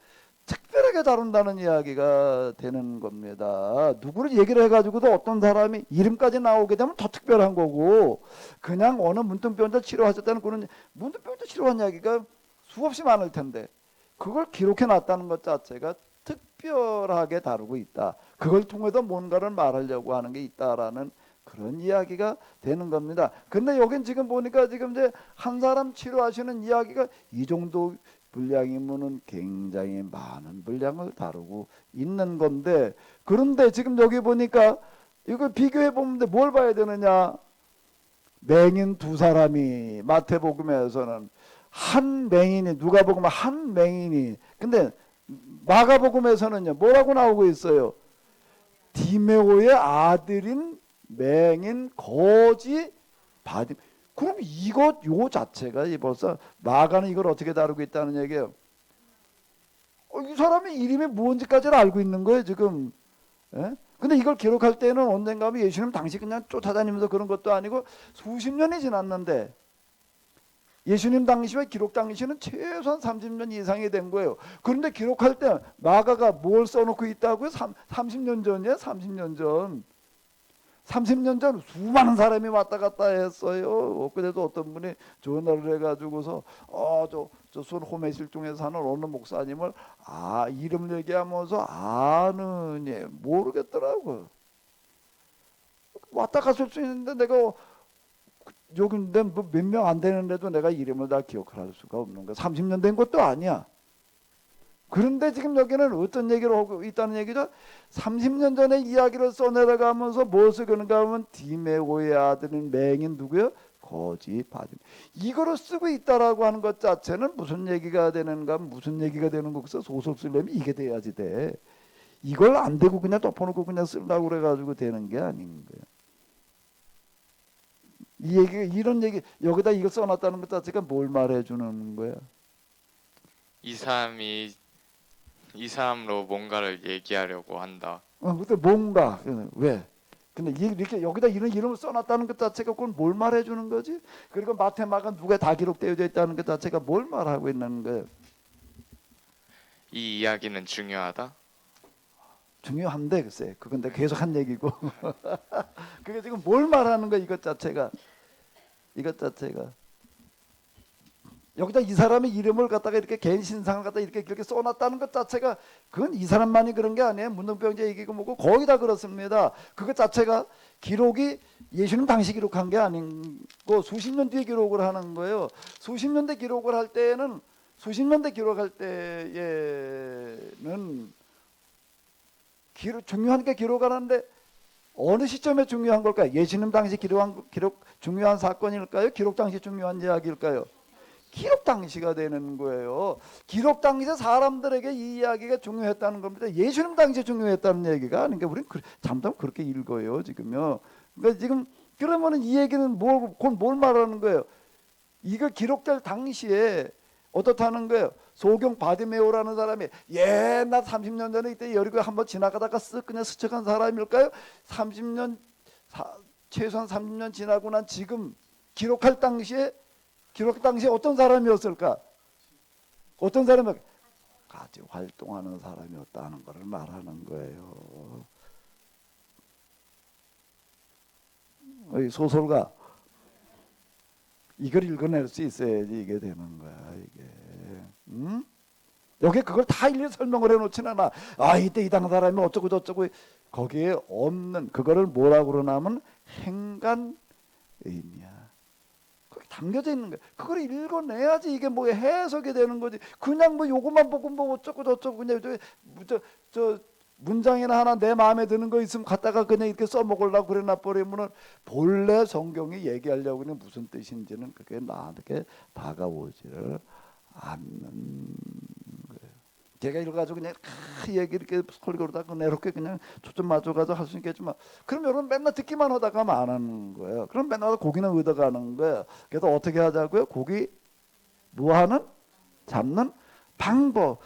특별하게 다룬다는 이야기가 되는 겁니다. 누구를 얘기를 해가지고도 어떤 사람이 이름까지 나오게 되면 더 특별한 거고 그냥 어느 문둥병자 치료하셨다는 그런 문둥병자 치료한 이야기가 수없이 많을 텐데 그걸 기록해 놨다는 것 자체가 특별하게 다루고 있다. 그걸 통해서 뭔가를 말하려고 하는 게 있다라는 그런 이야기가 되는 겁니다. 근데 여긴 지금 보니까 지금 이제 한 사람 치료하시는 이야기가 이 정도 분량이면은 굉장히 많은 분량을 다루고 있는 건데 그런데 지금 여기 보니까 이거 비교해 보면 뭘 봐야 되느냐? 맹인 두 사람이 마태복음에서는 한 맹인이 누가복음 한 맹인이 근데 마가복음에서는요 뭐라고 나오고 있어요? 디메오의 아들인 맹인 거지 바디. 그럼 요 자체가 벌써 마가는 이걸 어떻게 다루고 있다는 얘기예요. 이 사람의 이름이 뭔지까지는 알고 있는 거예요 지금. 예? 근데 이걸 기록할 때는 언젠가 하면 예수님 당시 그냥 쫓아다니면서 그런 것도 아니고 수십 년이 지났는데 예수님 당시와 기록 당시는 최소한 30년 이상이 된 거예요. 그런데 기록할 때 마가가 뭘 써놓고 있다고요? 30년 전이에요. 30년 전. 30년 전 수많은 사람이 왔다 갔다 했어요. 그래도 어떤 분이 전화를 해가지고서 저 손홈에 실종에 사는 어느 목사님을 이름 얘기하면서 아느니 모르겠더라고. 왔다 갔을 수 있는데 내가 여기 몇 명 안 되는데도 내가 이름을 다 기억할 수가 없는 거야. 30년 된 것도 아니야. 그런데 지금 여기는 어떤 얘기를 하고 있다는 얘기죠? 30년 전에 이야기를 써내려가면서 무엇을 그런가 하면 디메오의 아들인 맹인 누구요? 거지 바디. 이거를 쓰고 있다라고 하는 것 자체는 무슨 얘기가 되는가? 무슨 얘기가 되는 거기서 소설 쓰려면 이게 돼야지 돼. 이걸 안 되고 그냥 덮어놓고 그냥 쓰려고 그래가지고 되는 게 아닌 거예요. 이 얘기 이런 얘기 여기다 이거 써놨다는 것 자체가 뭘 말해주는 거야? 이 사람이 이 사람으로 뭔가를 얘기하려고 한다. 근데 뭔가 왜? 근데 이렇게 여기다 이런 이름을 써놨다는 것 자체가 그건 뭘 말해주는 거지? 그리고 마태 마가 누가 다 기록되어져 있다는 것 자체가 뭘 말하고 있는 거예요? 이 이야기는 중요하다. 중요한데 글쎄 그건 내가 계속 한 얘기고 그게 지금 뭘 말하는 거야 이것 자체가 여기다 이 사람의 이름을 갖다가 이렇게 개인 신상을 갖다 이렇게 써놨다는 것 자체가 그건 이 사람만이 그런 게 아니에요. 문둥병자 얘기고 뭐고 거의 다 그렇습니다. 그것 자체가 기록이 예수님 당시 기록한 게 아니고 수십 년 뒤에 기록을 하는 거예요. 수십 년대 기록을 할 때는 수십 년대 기록할 때에는 중요한 게 기록하는데 어느 시점에 중요한 걸까요? 예수님 당시 기록 중요한 사건일까요? 기록 당시 중요한 이야기일까요? 기록 당시가 되는 거예요. 기록 당시에 사람들에게 이 이야기가 중요했다는 겁니다. 예수님 당시에 중요했다는 얘기가 아닌가? 우리는 잘못하면 그렇게 읽어요 지금요. 그러니까 지금 그러면은 이 얘기는 뭘 말하는 거예요? 이거 기록될 당시에 어떻다는 거예요? 소경 바디메오라는 사람이 옛날 30년 전에 이때 여리고 한번 지나가다가 쓱 그냥 스쳐간 사람일까요? 30년 최소한 30년 지나고 난 지금 기록 당시에 어떤 사람이었을까? 어떤 사람이 같이 활동하는 사람이었다는 것을 말하는 거예요. 소설가 이걸 읽어낼 수 있어야지 이게 되는 거야 이게. 응? 여기 그걸 다 일일이 설명을 해놓지는 않아. 이때 이 당 사람이 어쩌고 저쩌고 거기에 없는 그거를 뭐라고 그러냐면 행간 의미야. 거기 담겨져 있는 거야. 그걸 읽어내야지 이게 뭐 해석이 되는 거지. 그냥 뭐 요것만 보고 뭐 어쩌고 저쩌고 그냥 저 문장이나 하나 내 마음에 드는 거 있으면 갖다가 그냥 이렇게 써먹으려고 그래 놔버리면은 본래 성경이 얘기하려고 그냥 무슨 뜻인지는 그게 나한테 다가오지를 않는 거예요. 제가 읽어가지고 그냥 얘기 이렇게 설교로다가 내놓게 그냥 초점 맞춰가지고 할 수 있겠지만 그럼 여러분 맨날 듣기만 하다가 안 하는 거예요. 그럼 맨날 고기는 얻어가는 거예요. 그래서 어떻게 하자고요? 고기 뭐하는? 잡는 방법.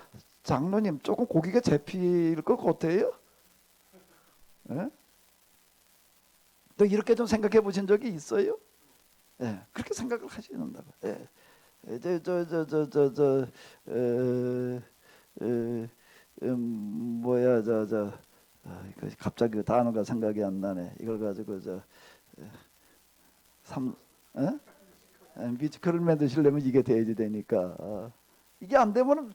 장로님 조금 고기가 잡힐 것 같아요? 예? 또 이렇게 좀 생각해 보신 적이 있어요? 예, 그렇게 생각을 하시는다고. 예. 뭐야 이거 갑자기 그 단어가 생각이 안 나네. 이걸 가지고 뮤지컬을 만드시려면 이게 돼야지 되니까 이게 안 되면은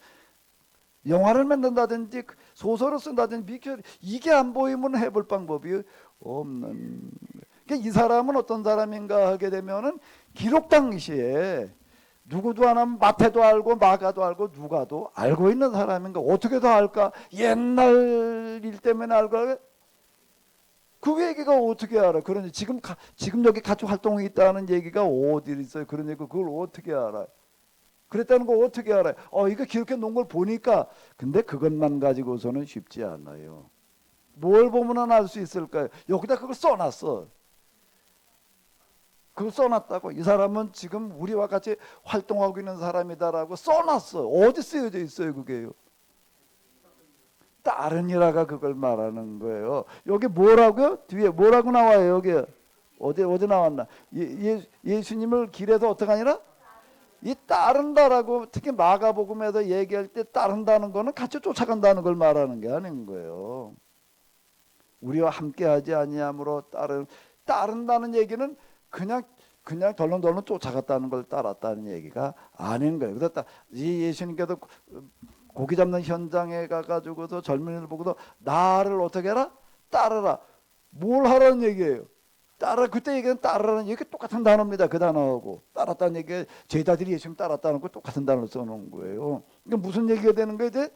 영화를 만든다든지 소설을 쓴다든지 뮤지컬 이게 안 보이면 해볼 방법이 없는. 그러니까 이 사람은 어떤 사람인가 하게 되면은 기록 당시에 누구도 안 하면 마태도 알고 마가도 알고 누가도 알고 있는 사람인가? 어떻게 더 알까? 옛날 일 때문에 알까? 그 얘기가 어떻게 알아? 그러니 지금 여기 같이 활동이 있다는 얘기가 어디 있어요? 그런 얘기 그걸 어떻게 알아? 그랬다는 거 어떻게 알아요? 이거 기록해 놓은 걸 보니까. 근데 그것만 가지고서는 쉽지 않아요. 뭘 보면 알 수 있을까요? 여기다 그걸 써놨어. 그걸 써놨다고. 이 사람은 지금 우리와 같이 활동하고 있는 사람이다라고 써놨어. 어디 쓰여져 있어요 그게요? 다른 일화가 그걸 말하는 거예요. 여기 뭐라고요? 뒤에 뭐라고 나와요 여기? 어디 나왔나? 예수님을 길에서 어떻게 하니라? 이 따른다라고 특히 마가복음에서 얘기할 때 따른다는 거는 같이 쫓아간다는 걸 말하는 게 아닌 거예요. 우리와 함께하지 아니함으로 따른다는 얘기는 그냥 덜렁덜렁 쫓아갔다는 걸 따랐다는 얘기가 아닌 거예요. 그래서 예수님께서 고기 잡는 현장에 가가지고서 젊은이를 보고도 나를 어떻게 해라? 따르라. 뭘 하라는 얘기예요? 그때 얘기는 따르라는 얘기 똑같은 단어입니다. 그 단어하고 따랐다는 얘기 제자들이 예수님 따랐다는 거 똑같은 단어를 써놓은 거예요. 그러니까 무슨 얘기가 되는 거예요? 이제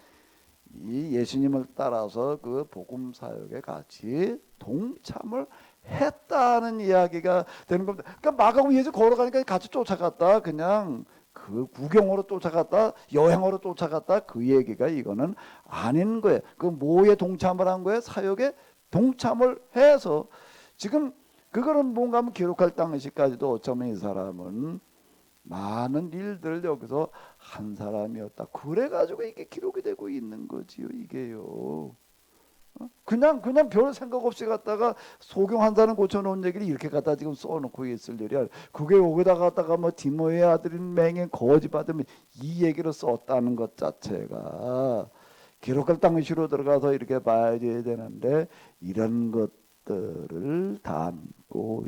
이 예수님을 따라서 그 복음 사역에 같이 동참을 했다는 이야기가 되는 겁니다. 그러니까 마가복음 예수 걸어가니까 같이 쫓아갔다. 그냥 그 구경으로 쫓아갔다. 여행으로 쫓아갔다. 그 얘기가 이거는 아닌 거예요. 그 뭐에 동참을 한 거예요? 사역에 동참을 해서 지금 그거는 뭔가 하면 기록할 당시까지도 어쩌면 이 사람은 많은 일들을 여기서 한 사람이었다. 그래가지고 이게 기록이 되고 있는 거지요. 이게요. 그냥 별 생각 없이 갖다가 소경 한 사람 고쳐놓은 얘기를 이렇게 갖다 지금 써놓고 있을 일이야. 그게 여기다 갖다가 뭐 디모의 아들인 맹인 거지 받으면 이 얘기를 썼다는 것 자체가 기록할 당시로 들어가서 이렇게 봐야 되는데 이런 것들을 담고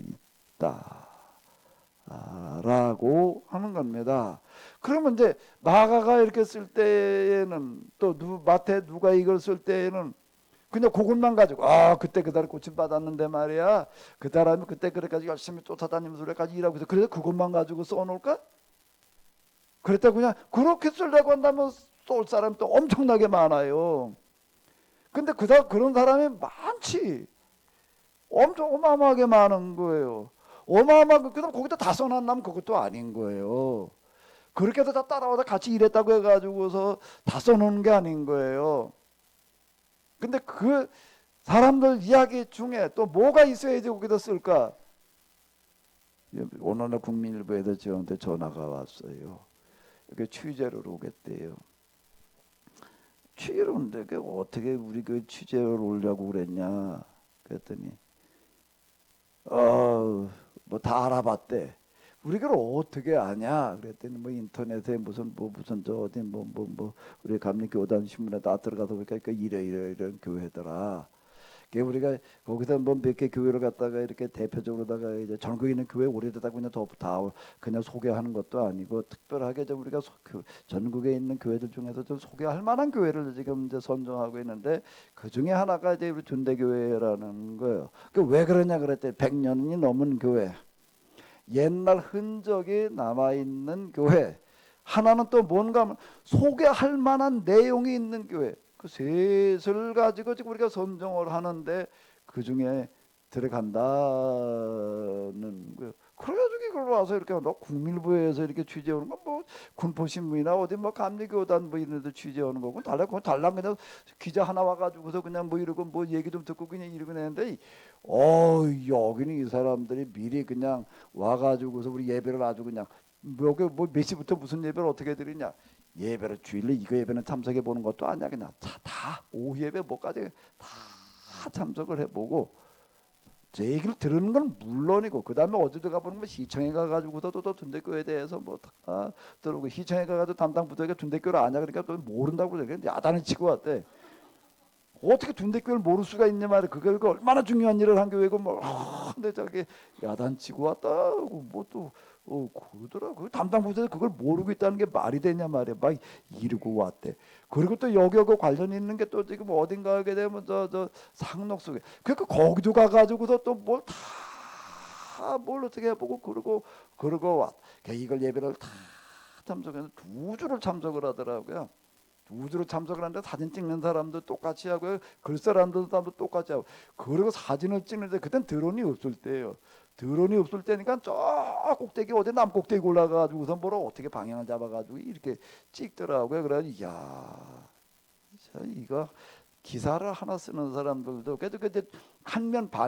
있다라고 하는 겁니다. 그러면 이제 마가가 이렇게 쓸 때에는 또 마태 누가 이걸 쓸 때에는 그냥 그것만 가지고 그때 그 사람이 고침 받았는데 말이야 그 사람이 그때 그래가지고 열심히 쫓아다니면서 그래가지고 일하고 있어. 그래서 그것만 가지고 써놓을까? 그랬다 그냥 그렇게 쓰려고 한다면 쏠 사람이 또 엄청나게 많아요. 근데 그런 사람이 많지. 엄청 어마어마하게 많은 거예요. 어마어마하게 그다음 거기다 다 써놨나면 그것도 아닌 거예요. 그렇게 해서 다 따라와서 같이 일했다고 해가지고서 다 써놓는 게 아닌 거예요. 근데 그 사람들 이야기 중에 또 뭐가 있어야지 거기다 쓸까? 오늘 국민일보에서 저한테 전화가 왔어요. 이렇게 취재를 오겠대요. 취재를 오는데 어떻게 우리 그 취재를 오려고 그랬냐? 그랬더니 뭐 다 알아봤대. 우리 그걸 어떻게 아냐? 그랬더니 뭐 인터넷에 무슨 저 어디 우리 감리교단 신문에 다 들어가서 보니까 이런 교회더라. 우리가 거기서 뭐 몇 개 교회를 갖다가 이렇게 대표적으로다가 이제 전국에 있는 교회 오래되다 그냥 다 그냥 소개하는 것도 아니고 특별하게 우리가 전국에 있는 교회들 중에서 좀 소개할 만한 교회를 지금 이제 선정하고 있는데 그 중에 하나가 이제 우리 둔대교회라는 거예요. 왜 그러냐 그랬더니 100년이 넘은 교회, 옛날 흔적이 남아 있는 교회. 하나는 또 뭔가 소개할 만한 내용이 있는 교회. 그 셋을 가지고 지금 우리가 선정을 하는데 그 중에 들어간다는 거예요. 그래가지고 이걸 와서 이렇게 국민일보에서 이렇게 취재하는 건 뭐 군포신문이나 어디 뭐 감리교단 뭐 이런 데 취재하는 거고 달랑 그냥 기자 하나 와가지고서 그냥 뭐 이러고 뭐 얘기 좀 듣고 그냥 이러고 했는데 여기는 이 사람들이 미리 그냥 와가지고서 우리 예배를 아주 그냥 여기 몇 시부터 무슨 예배를 어떻게 드리냐, 예배를 주일에 이거 예배는 참석해 보는 것도 아니야. 그냥 다 오후 예배 뭐까지 다 참석을 해보고 제 얘기를 들은 건 물론이고 그 다음에 어디도 가보는 뭐 시청에 가가지고도 또 둔대교회에 대해서 뭐 다 들어오고 시청에 가가지고 담당 부도가 둔대교를 아냐 그러니까 또 모른다고 그래. 야단을 치고 왔대. 어떻게 둔대교를 모를 수가 있냐 말이야. 그게 얼마나 중요한 일을 한 교회고 뭐 근데 저기 야단치고 왔다고 뭐 또 그러더라고. 담당 부서에 그걸 모르고 있다는 게 말이 되냐 말이야. 막 이러고 왔대. 그리고 또 여기하고 관련 있는 게 또 지금 어딘가 하게 되면 저 상록 속에 그러니까 거기도 가가지고서 또 뭘 어떻게 해보고 그러고 왔. 이걸 예배를 다 참석해서 2주를 참석을 하더라고요. 2주로 참석을 하는데 사진 찍는 사람도 똑같이 하고요. 글 사람들도 똑같이 하고. 그리고 사진을 찍는데 그땐 드론이 없을 때예요. 드론이 없을 때니까 저 꼭대기 어디 남 꼭대기 올라가지고서 뭐로 어떻게 방향을 잡아가지고 이렇게 찍더라고요. 그래서 이거 기사를 하나 쓰는 사람들도 그래도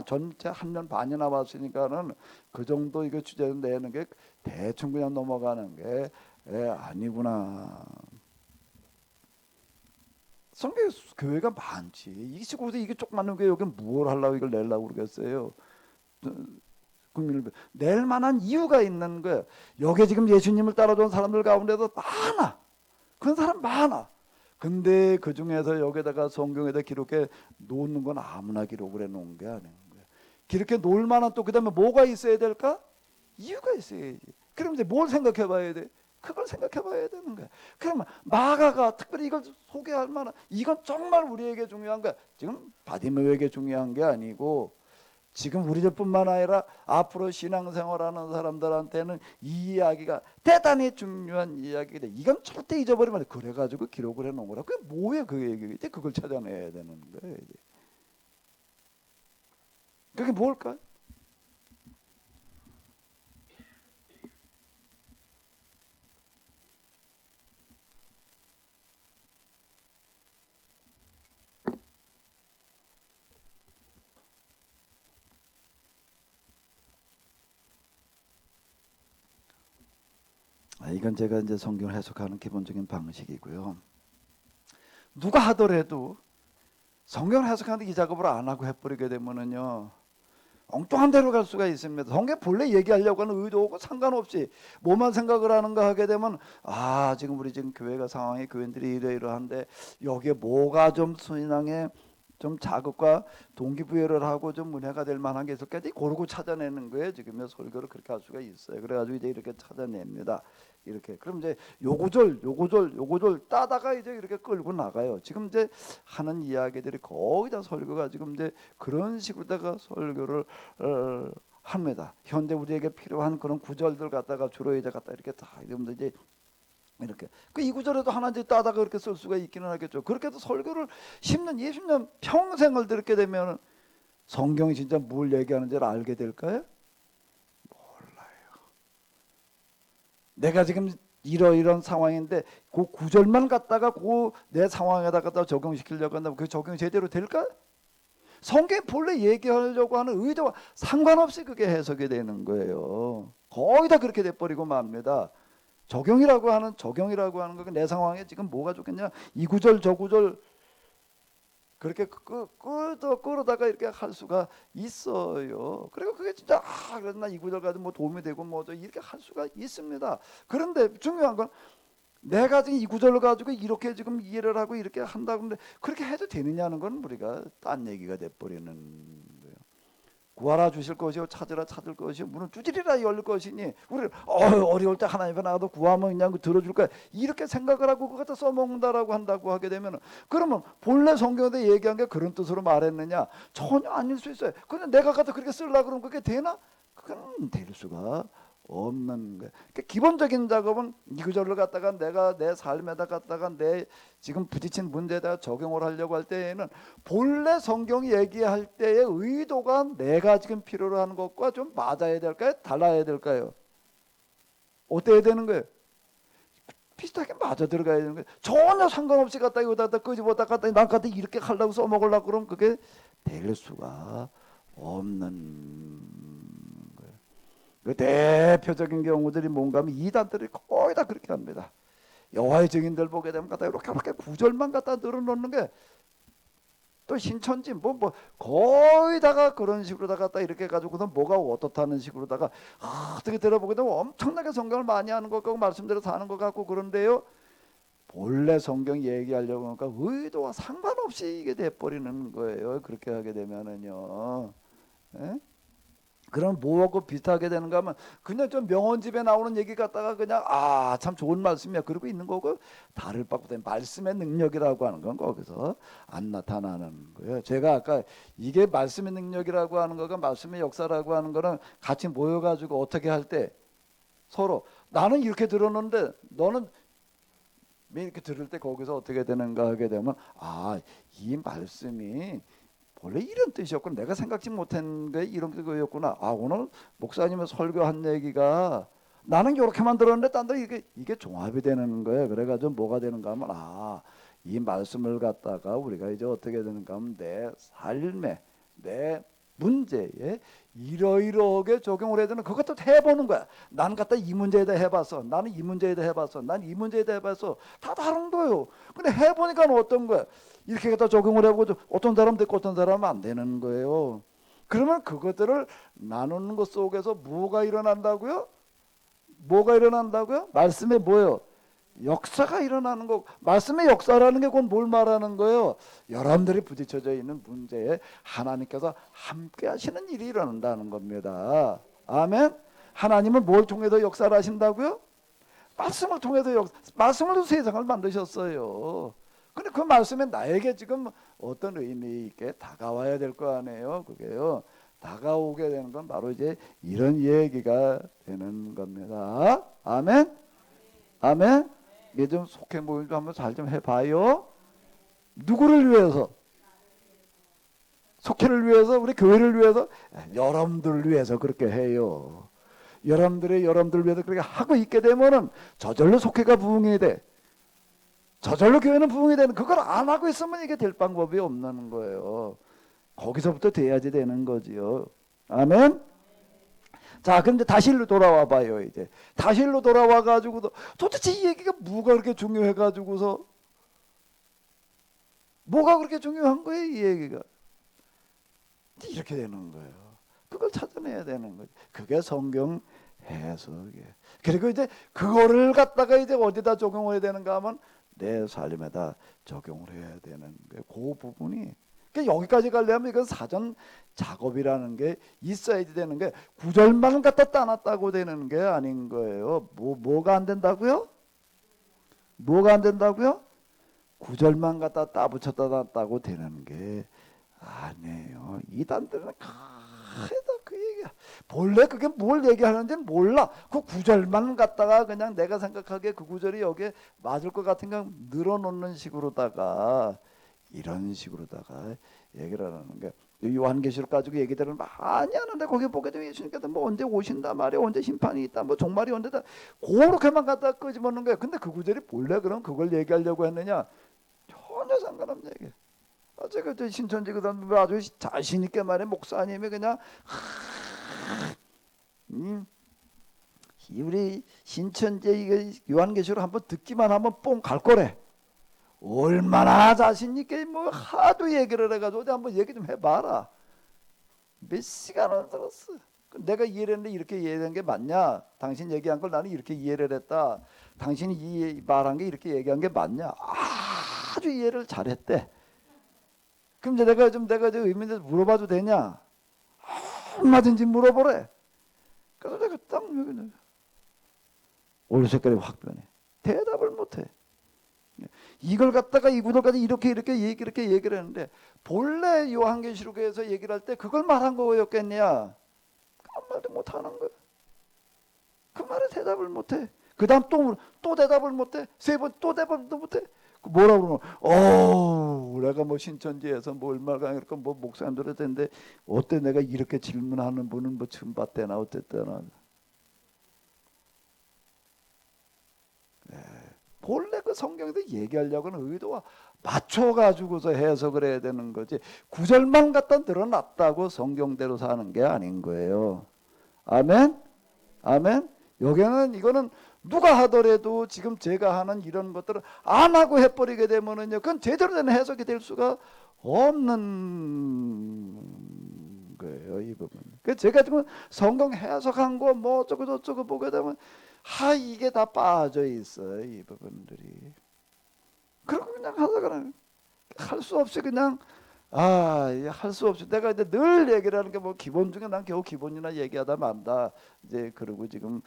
전체 한 면 반이 나왔으니까는 그 정도 이거 취재를 내는 게 대충 그냥 넘어가는 게 아니구나. 성교 교회가 많지. 이 시골에서 이게 조그마한 게 여기 뭘 하려고 이걸 내려고 그러겠어요. 국민을 낼 만한 이유가 있는 거예요. 여기 지금 예수님을 따라준 사람들 가운데도 많아. 그런 사람 많아. 근데 그 중에서 여기다가 성경에다 기록해 놓는 건 아무나 기록을 해 놓은 게 아닌 거예요. 기록해 놓을 만한 또 그다음에 뭐가 있어야 될까? 이유가 있어야지. 그럼 이제 뭘 생각해 봐야 돼? 그걸 생각해 봐야 되는 거야. 그러면 마가가 특별히 이걸 소개할 만한 이건 정말 우리에게 중요한 거야. 지금 바디메오에게 중요한 게 아니고 지금 우리들뿐만 아니라 앞으로 신앙생활하는 사람들한테는 이 이야기가 대단히 중요한 이야기다. 이건 절대 잊어버리면 안 돼. 그래가지고 기록을 해놓은 거라. 그게 뭐예요? 그 얘기인데 그걸 찾아내야 되는 거예요. 그게 뭘까? 이건 제가 이제 성경을 해석하는 기본적인 방식이고요. 누가 하더라도 성경을 해석하는데 이 작업을 안 하고 해버리게 되면은요 엉뚱한 데로 갈 수가 있습니다. 성경 본래 얘기하려고 하는 의도하고 상관없이 뭐만 생각을 하는가 하게 되면 지금 우리 지금 교회가 상황이 교인들이 이러이러한데 여기에 뭐가 좀 신앙에 좀 자극과 동기부여를 하고 좀 은혜가 될 만한 게 있을까? 고르고 찾아내는 거예요. 지금 설교를 그렇게 할 수가 있어요. 그래가지고 이제 이렇게 찾아냅니다. 이렇게 그럼 이제 요구절 따다가 이제 이렇게 끌고 나가요. 지금 이제 하는 이야기들이 거의 다 설교가 지금 이제 그런 식으로다가 설교를 합니다. 현대 우리에게 필요한 그런 구절들 갖다가 주로 이제 갖다 이렇게 다 이러면서 이제 이렇게 이 구절에도 하나 이제 따다가 그렇게 쓸 수가 있기는 하겠죠. 그렇게 해서 설교를 10년, 20년 평생을 듣게 되면 성경이 진짜 뭘 얘기하는지를 알게 될까요? 내가 지금 이런 상황인데 그 구절만 갖다가 내 상황에다 갖다 적용시키려고 한다면 그 적용이 제대로 될까? 성경이 본래 얘기하려고 하는 의도와 상관없이 그게 해석이 되는 거예요. 거의 다 그렇게 돼버리고 맙니다. 적용이라고 하는 거 내 상황에 지금 뭐가 좋겠냐? 이 구절 저 구절 그렇게 끌어다가 이렇게 할 수가 있어요. 그리고 그게 진짜 그래서 나 이 구절 가지고 뭐 도움이 되고 뭐죠 이렇게 할 수가 있습니다. 그런데 중요한 건 내가 지금 이 구절을 가지고 이렇게 지금 이해를 하고 이렇게 한다고 하는데 그렇게 해도 되느냐는 건 우리가 딴 얘기가 돼버리는 거예요. 구하라 주실 것이요 찾으라 찾을 것이요 문은 두드리라 열릴 것이니 우리는 어려울 때 하나님 앞에 나가도 구하면 그냥 들어줄 거야 이렇게 생각을 하고 그거 갖다 써먹는다라고 한다고 하게 되면 그러면 본래 성경에 얘기한 게 그런 뜻으로 말했느냐? 전혀 아닐 수 있어요. 근데 내가 갖다 그렇게 쓰려고 그러면 그게 되나? 그건 될 수가 없는 거예요. 그러니까 기본적인 작업은 이 구절을 갖다가 내가 내 삶에다 갖다가 내 지금 부딪힌 문제에다 적용을 하려고 할 때에는 본래 성경이 얘기할 때의 의도가 내가 지금 필요로 하는 것과 좀 맞아야 될까요? 달라야 될까요? 어때야 되는 거예요? 비슷하게 맞아 들어가야 되는 거예요. 전혀 상관없이 갖다 이거다 끄집어다 갖다 난 갖다 이렇게 하려고 써먹으려고 그러면 그게 될 수가 없는 그 대표적인 경우들이 뭔가 하면 이단들이 거의 다 그렇게 합니다. 여호와의 증인들 보게 되면 갖다 이렇게 구절만 갖다 늘어놓는 게 또 신천지 뭐 거의 다가 그런 식으로다 갖다 이렇게 해가지고서 뭐가 어떻다는 식으로다가 어떻게 들어보게 되면 엄청나게 성경을 많이 하는 것 같고 말씀대로 사는 것 같고 그런데요. 본래 성경 얘기하려고 하니까 의도와 상관없이 이게 돼버리는 거예요. 그렇게 하게 되면은요. 예? 그럼 뭐하고 비슷하게 되는가 하면 그냥 좀 명언집에 나오는 얘기 갖다가 그냥 참 좋은 말씀이야 그러고 있는 거고 다를 바고 말씀의 능력이라고 하는 건 거기서 안 나타나는 거예요. 제가 아까 이게 말씀의 능력이라고 하는 거가 말씀의 역사라고 하는 거는 같이 모여가지고 어떻게 할 때 서로 나는 이렇게 들었는데 너는 이렇게 들을 때 거기서 어떻게 되는가 하게 되면 이 말씀이 원래 이런 뜻이었구나. 내가 생각지 못한 게 이런 뜻이었구나. 오늘 목사님의 설교한 얘기가 나는 이렇게만 들었는데 딴 데 이게 종합이 되는 거예요. 그래가지고 뭐가 되는가 하면 이 말씀을 갖다가 우리가 이제 어떻게 되는가 하면 내 삶에 내 문제에 이러이러하게 적용을 해야 되는 그것도 해보는 거야. 난 갖다 이 문제에다 해봤어. 나는 이 문제에다 해봤어. 난 이 문제에다 해봤어. 다 다른 거예요. 근데 해보니까 어떤 거야? 이렇게 갖다 적용을 해보고 어떤 사람 됐고 어떤 사람은 안 되는 거예요. 그러면 그것들을 나누는 것 속에서 뭐가 일어난다고요? 뭐가 일어난다고요? 말씀에 뭐예요? 역사가 일어나는 거. 말씀의 역사라는 게 곧 뭘 말하는 거예요? 여러분들이 부딪혀져 있는 문제에 하나님께서 함께 하시는 일이 일어난다는 겁니다. 아멘. 하나님은 뭘 통해서 역사를 하신다고요? 말씀을 통해서 말씀으로 세상을 만드셨어요. 근데 그 말씀에 나에게 지금 어떤 의미 있게 다가와야 될 거 아니에요. 그게요. 다가오게 되는 건 바로 이제 이런 얘기가 되는 겁니다. 아멘. 아멘. 이게 좀 속해 모임 좀 한번 잘 좀 해봐요. 누구를 위해서? 속해를 위해서, 우리 교회를 위해서, 여러분들을 위해서 그렇게 해요. 여러분들을 위해서 그렇게 하고 있게 되면은 저절로 속해가 부흥이 돼. 저절로 교회는 부흥이 되는. 그걸 안 하고 있으면 이게 될 방법이 없는 거예요. 거기서부터 돼야지 되는 거지요. 아멘. 자, 그런데 다시 일로 돌아와 봐요. 이제 다시 일로 돌아와 가지고도 도대체 이 얘기가 뭐가 그렇게 중요해 가지고서 뭐가 그렇게 중요한 거예요, 이 얘기가. 이렇게 되는 거예요. 그걸 찾아내야 되는 거죠. 그게 성경 해석이에요. 그리고 이제 그거를 갖다가 이제 어디다 적용해야 되는가 하면 내 삶에다 적용을 해야 되는 거예요. 그 부분이. 그러니까 여기까지 가려면 이건 사전 작업이라는 게 있어야지 되는 게 구절만 갖다 따놨다고 되는 게 아닌 거예요. 뭐가 안 된다고요? 뭐가 안 된다고요? 구절만 갖다 따붙였다 놨다고 되는 게 아니에요. 이단들은 그래도 그 얘기야. 본래 그게 뭘 얘기하는지는 몰라. 그 구절만 갖다가 그냥 내가 생각하기에 그 구절이 여기에 맞을 것 같은 거 늘어놓는 식으로다가 이런 식으로다가 얘기를 하는 게 요한계시록 가지고 얘기들은 많이 하는데 거기 보게 되면 예수님께서 뭐 언제 오신다 말이야, 언제 심판이 있다, 뭐 종말이 언제다, 그렇게만 갖다 끄집어놓는 거야. 근데 그 구절이 본래 그럼 그걸 얘기하려고 했느냐? 전혀 상관없는 얘기. 제가 저 신천지 그 사람 아주 자신 있게 말해 목사님이 그냥 우리 신천지 이게 요한계시록 한번 듣기만 하면 뽕 갈 거래. 얼마나 자신 있게 뭐 하도 얘기를 해가지고 어디 한번 얘기 좀 해봐라. 몇 시간을 들었어. 내가 이해를 했는데 이렇게 이해된 게 맞냐? 당신 얘기한 걸 나는 이렇게 이해를 했다. 당신이 이 말한 게 이렇게 얘기한 게 맞냐? 아주 이해를 잘했대. 그럼 이제 내가 좀 의미를 물어봐도 되냐? 얼마든지 물어보래. 그래서 내가 딱 여기 얼굴 색깔이 확 변해. 대답을 못해. 이걸 갖다가 이 구절까지 이렇게 얘기를 했는데 본래 요한계시록에서 얘기를 할 때 그걸 말한 거였겠냐? 아무 말도 못 하는 거야. 그 말에 대답을 못해. 그 다음 또 대답을 못해. 세 번 또 대답도 못해. 뭐라고 그러면 내가 뭐 신천지에서 뭐 얼마 강의니까 뭐 목사님들 텐데 어때 내가 이렇게 질문하는 분은 뭐 처음 봤대나 어땠대나. 네. 본래 그 성경에서 얘기하려고는 의도와 맞춰가지고서 해석을 해야 되는 거지 구절만 갖다 늘어놨다고 성경대로 사는 게 아닌 거예요. 아멘? 아멘? 여기는 이거는 누가 하더라도 지금 제가 하는 이런 것들을 안 하고 해버리게 되면은요, 그건 제대로 된 해석이 될 수가 없는 거예요, 이 부분. 그 제가 지금 성경 해석한 거 뭐 어쩌고 저쩌고 보게 되면 이게 다 빠져 있어요, 이 부분들이. 그리고 그냥 하다가 할 수 없이 그냥 할 수 없이 내가 이제 늘 얘기를 하는 게 뭐 기본 중에 난 겨우 기본이나 얘기하다 만다 이제 그러고 지금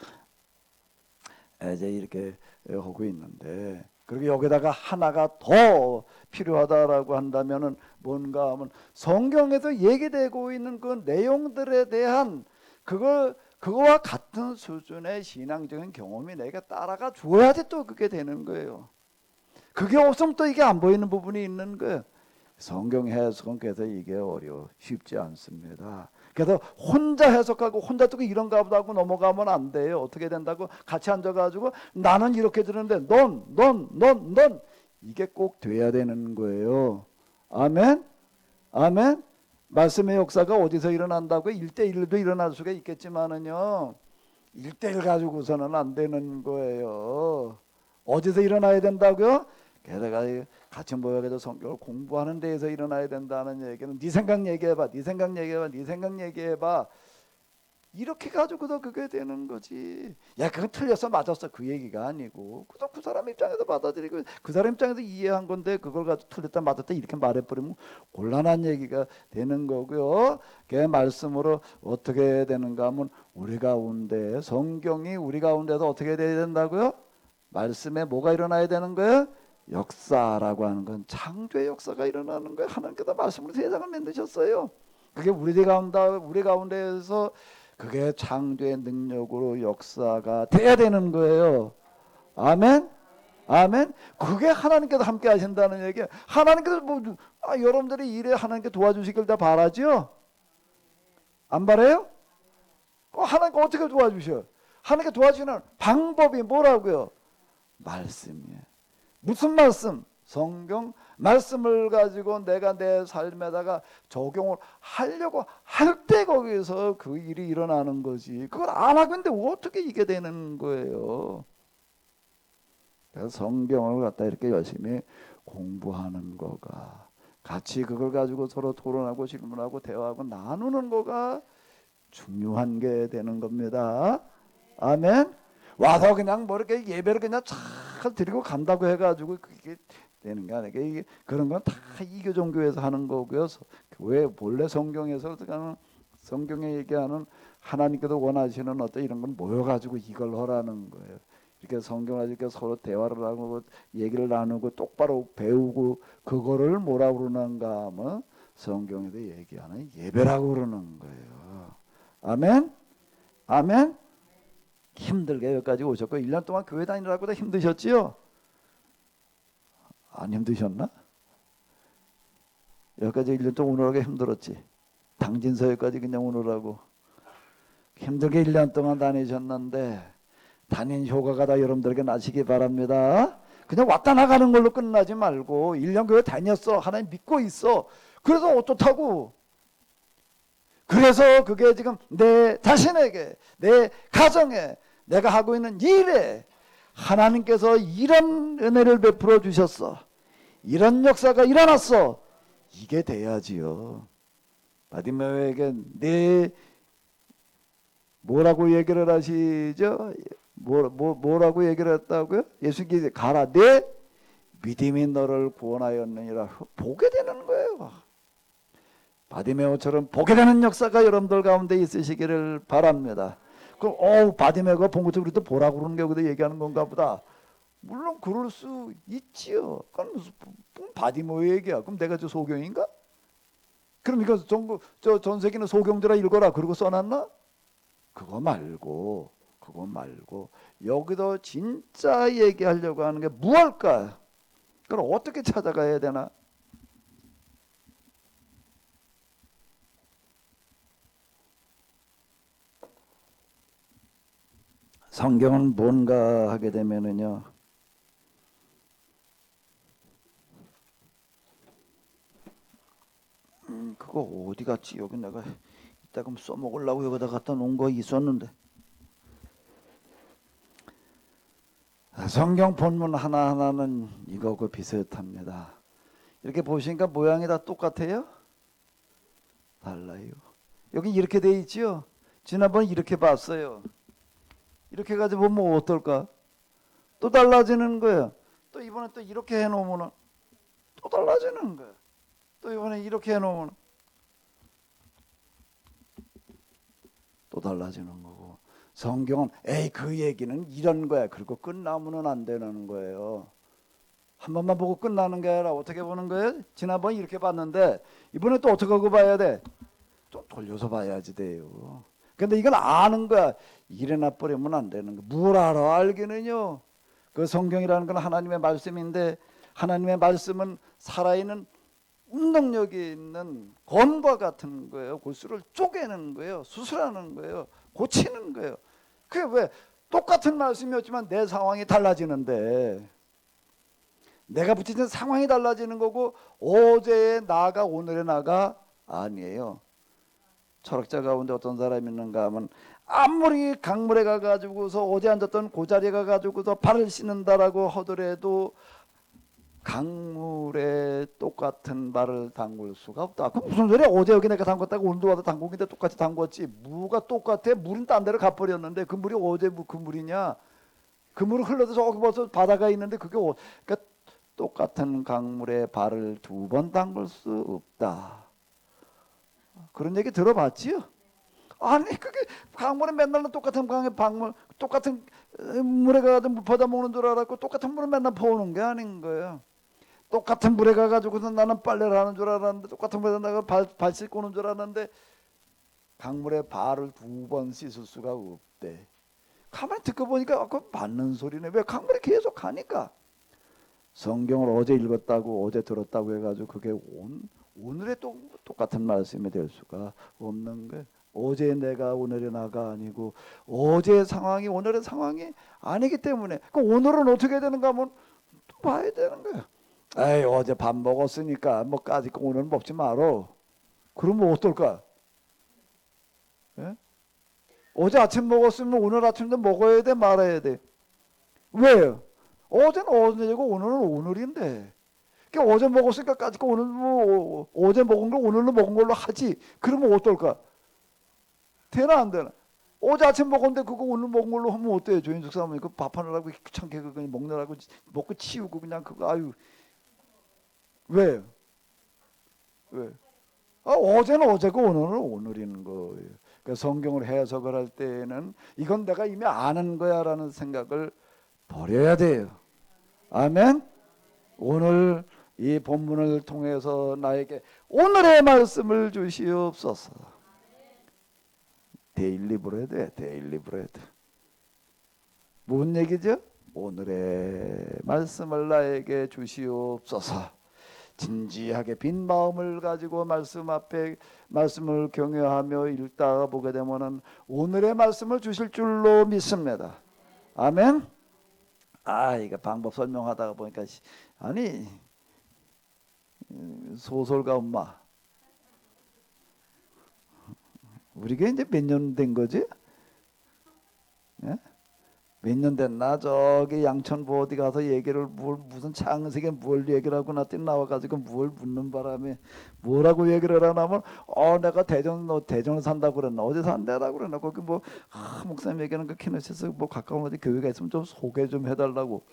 이제 이렇게 하고 있는데 그리고 여기다가 하나가 더 필요하다라고 한다면은 뭔가 하면 성경에서 얘기되고 있는 그 내용들에 대한 그거와 같은 수준의 신앙적인 경험이 내가 따라가 줘야지 또 그게 되는 거예요. 그게 없으면 또 이게 안 보이는 부분이 있는 거예요. 성경 해석은 그래서 이게 쉽지 않습니다. 그래서 혼자 해석하고 혼자 듣고 이런가 보다 하고 넘어가면 안 돼요. 어떻게 된다고? 같이 앉아가지고 나는 이렇게 들었는데 넌 이게 꼭 돼야 되는 거예요. 아멘? 아멘? 말씀의 역사가 어디서 일어난다고? 1대1도 일어날 수가 있겠지만은요 1대1 가지고서는 안 되는 거예요. 어디서 일어나야 된다고요? 게다가 같이 모여서 성경을 공부하는 데에서 일어나야 된다는 얘기는 네 생각 얘기해봐, 네 생각 얘기해봐, 네 생각 얘기해봐 이렇게 가지고도 그게 되는 거지. 야 그건 틀렸어 맞았어 그 얘기가 아니고 그 사람 입장에서 받아들이고 그 사람 입장에서 이해한 건데 그걸 가지고 틀렸다 맞았다 이렇게 말해버리면 곤란한 얘기가 되는 거고요. 그 말씀으로 어떻게 되는가 하면 우리 가운데 성경이 우리 가운데서 어떻게 돼야 된다고요? 말씀에 뭐가 일어나야 되는 거예요? 역사라고 하는 건 창조의 역사가 일어나는 거예요. 하나님께서 말씀으로 세상을 만드셨어요. 그게 우리 가운데에서 그게 창조의 능력으로 역사가 돼야 되는 거예요. 아멘? 아멘? 그게 하나님께서 함께 하신다는 얘기예요. 하나님께서 여러분들이 일에 하나님께 도와주시길 다 바라죠? 안 바라요? 하나님께 어떻게 도와주셔? 하나님께 도와주시는 방법이 뭐라고요? 말씀이에요. 무슨 말씀? 성경 말씀을 가지고 내가 내 삶에다가 적용을 하려고 할 때 거기서 그 일이 일어나는 거지. 그걸 안 하고 있는데 어떻게 이게 되는 거예요? 그래서 성경을 갖다 이렇게 열심히 공부하는 거가, 같이 그걸 가지고 서로 토론하고 질문하고 대화하고 나누는 거가 중요한 게 되는 겁니다. 아멘. 와서 그냥 뭐 이렇게 예배를 그냥 잘 드리고 간다고 해가지고 그게 되는 게 아니라 이게 그런 건 다 이교 종교에서 하는 거고요. 교회 본래 성경에서 성경에 얘기하는 하나님께서 원하시는 어떤 이런 건 모여가지고 이걸 하라는 거예요. 이렇게 성경을 이렇게 서로 대화를 하고 얘기를 나누고 똑바로 배우고 그거를 뭐라 그러는가 하면 성경에서 얘기하는 예배라고 그러는 거예요. 아멘. 아멘. 힘들게 여기까지 오셨고 1년 동안 교회 다니라고 다 힘드셨지요? 안 힘드셨나? 여기까지 1년 동안 오느라고 힘들었지. 당진서여까지 그냥 오느라고 힘들게 1년 동안 다니셨는데 다닌 효과가 다 여러분들에게 나시기 바랍니다. 그냥 왔다 나가는 걸로 끝나지 말고 1년 교회 다녔어. 하나님 믿고 있어. 그래서 어떻다고? 그래서 그게 지금 내 자신에게, 내 가정에, 내가 하고 있는 일에 하나님께서 이런 은혜를 베풀어 주셨어. 이런 역사가 일어났어. 이게 돼야지요. 바디메오에게 내 뭐라고 얘기를 하시죠? 뭐라고 얘기를 했다고요? 예수님께서 가라. 내 믿음이 너를 구원하였느니라. 보게 되는 거예요. 바디메오처럼 보게 되는 역사가 여러분들 가운데 있으시기를 바랍니다. 그럼 바디메오가 본 것처럼 우리도 보라고 그러는 게 여기다 얘기하는 건가 보다. 물론 그럴 수 있지요. 그건 무슨 바디메오 얘기야. 그럼 내가 저 소경인가? 그럼 이거 전 세계는 소경들아 읽어라 그러고 써놨나? 그거 말고 여기도 진짜 얘기하려고 하는 게 무엇일까? 그걸 어떻게 찾아가야 되나? 성경은 뭔가 하게 되면은요, 그거 어디 갔지? 여기 내가 이따가 써먹으려고 여기다 갖다 놓은 거 있었는데. 성경 본문 하나하나는 이거하고 비슷합니다. 이렇게 보시니까 모양이 다 똑같아요? 달라요. 여기 이렇게 돼 있지요? 지난번 이렇게 봤어요. 이렇게 가지고 보면 뭐 어떨까? 또 달라지는 거예요. 또 이번에 또 이렇게 해놓으면 또 달라지는 거예요. 또 이번에 이렇게 해놓으면 또 달라지는 거고. 성경은 그 얘기는 이런 거야. 그리고 끝나면은 안 되는 거예요. 한 번만 보고 끝나는 게 아니라 어떻게 보는 거예요? 지난번 이렇게 봤는데 이번에 또 어떻게 하고 봐야 돼? 좀 돌려서 봐야지 돼요. 근데 이건 아는 거야. 일어나 버리면 안 되는 거. 뭘 알아? 알기는요. 그 성경이라는 건 하나님의 말씀인데 하나님의 말씀은 살아있는 운동력이 있는 검과 같은 거예요. 골수를 쪼개는 거예요. 수술하는 거예요. 고치는 거예요. 그게 왜 똑같은 말씀이었지만 내 상황이 달라지는데 내가 붙이는 상황이 달라지는 거고 어제의 나가 오늘의 나가 아니에요. 철학자 가운데 어떤 사람이 있는가 하면 아무리 강물에 가가지고서 어제 앉았던 그 자리에 가가지고서 발을 씻는다라고 하더라도 강물에 똑같은 발을 담글 수가 없다. 그럼 무슨 소리야? 어제 여기 내가 담궜다고 오늘도 와서 담궜는데 똑같이 담궜지. 무가 똑같아? 물은 딴 데로 가버렸는데 그 물이 어제 그 물이냐? 그 물은 흘러서 저기 벌써 바다가 있는데 그게 그러니까 똑같은 강물에 발을 2번 담글 수 없다. 그런 얘기 들어봤지요? 아니 그게 강물에 맨날 똑같은 강에 방물 똑같은 물에 가서 물 퍼다 먹는 줄 알았고 똑같은 물을 맨날 퍼오는 게 아닌 거예요. 똑같은 물에 가가지고서 나는 빨래를 하는 줄 알았는데 똑같은 물에 나가 발 씻고 오는 줄 알았는데 강물에 발을 2번 씻을 수가 없대. 가만히 듣고 보니까 그거 맞는 소리네. 왜 강물에 계속 가니까. 성경을 어제 읽었다고 어제 들었다고 해가지고 그게 오늘의 똑같은 말씀이 될 수가 없는 거예요. 어제 내가 오늘의 나가 아니고 어제의 상황이 오늘의 상황이 아니기 때문에 그 오늘은 어떻게 되는가 하면 또 봐야 되는 거예요. 에이 어제 밥 먹었으니까 뭐 까짓 거 오늘 먹지 말어. 그러면 어떨까? 예? 어제 아침 먹었으면 오늘 아침도 먹어야 돼 말아야 돼. 왜요? 어제는 어제고 오늘은 오늘인데. 그러니까 어제 먹었으니까 까짓 거 오늘 뭐 어제 먹은 걸 오늘로 먹은 걸로 하지. 그러면 어떨까? 되나 안 되나? 어제 아침 먹었는데 그거 오늘 먹은 걸로 하면 어때요? 조인숙 사모님 그 밥 하느라고 귀찮게 그냥 먹느라고 먹고 치우고 그냥 그거 아유 왜? 왜? 어제는 어제고 오늘은 오늘인 거예요. 그 성경을 해석을 할 때는 이건 내가 이미 아는 거야라는 생각을 버려야 돼요. 아멘. 오늘 이 본문을 통해서 나에게 오늘의 말씀을 주시옵소서. 데일리 브레드야, 데일리 브레드. 무슨 얘기죠? 오늘의 말씀을 나에게 주시옵소서. 진지하게 빈 마음을 가지고 말씀 앞에 말씀을 경외하며 읽다가 보게 되면은 오늘의 말씀을 주실 줄로 믿습니다. 아멘. 이거 방법 설명하다가 보니까 아니 소설가 엄마 우리가 이제 몇 년 된 거지? 예? 몇 년 됐나? 저기 양천부 어디 가서 얘기를 무슨 창세기에 뭘 얘기를 하고 나한테 나와가지고 뭘 묻는 바람에 뭐라고 얘기를 하냐면 내가 대전을 산다고 그랬나 어디 산다라고 그랬나 거기 뭐 목사님 얘기하는 그 키네시스 뭐 가까운 어디 교회가 있으면 좀 소개 좀 해달라고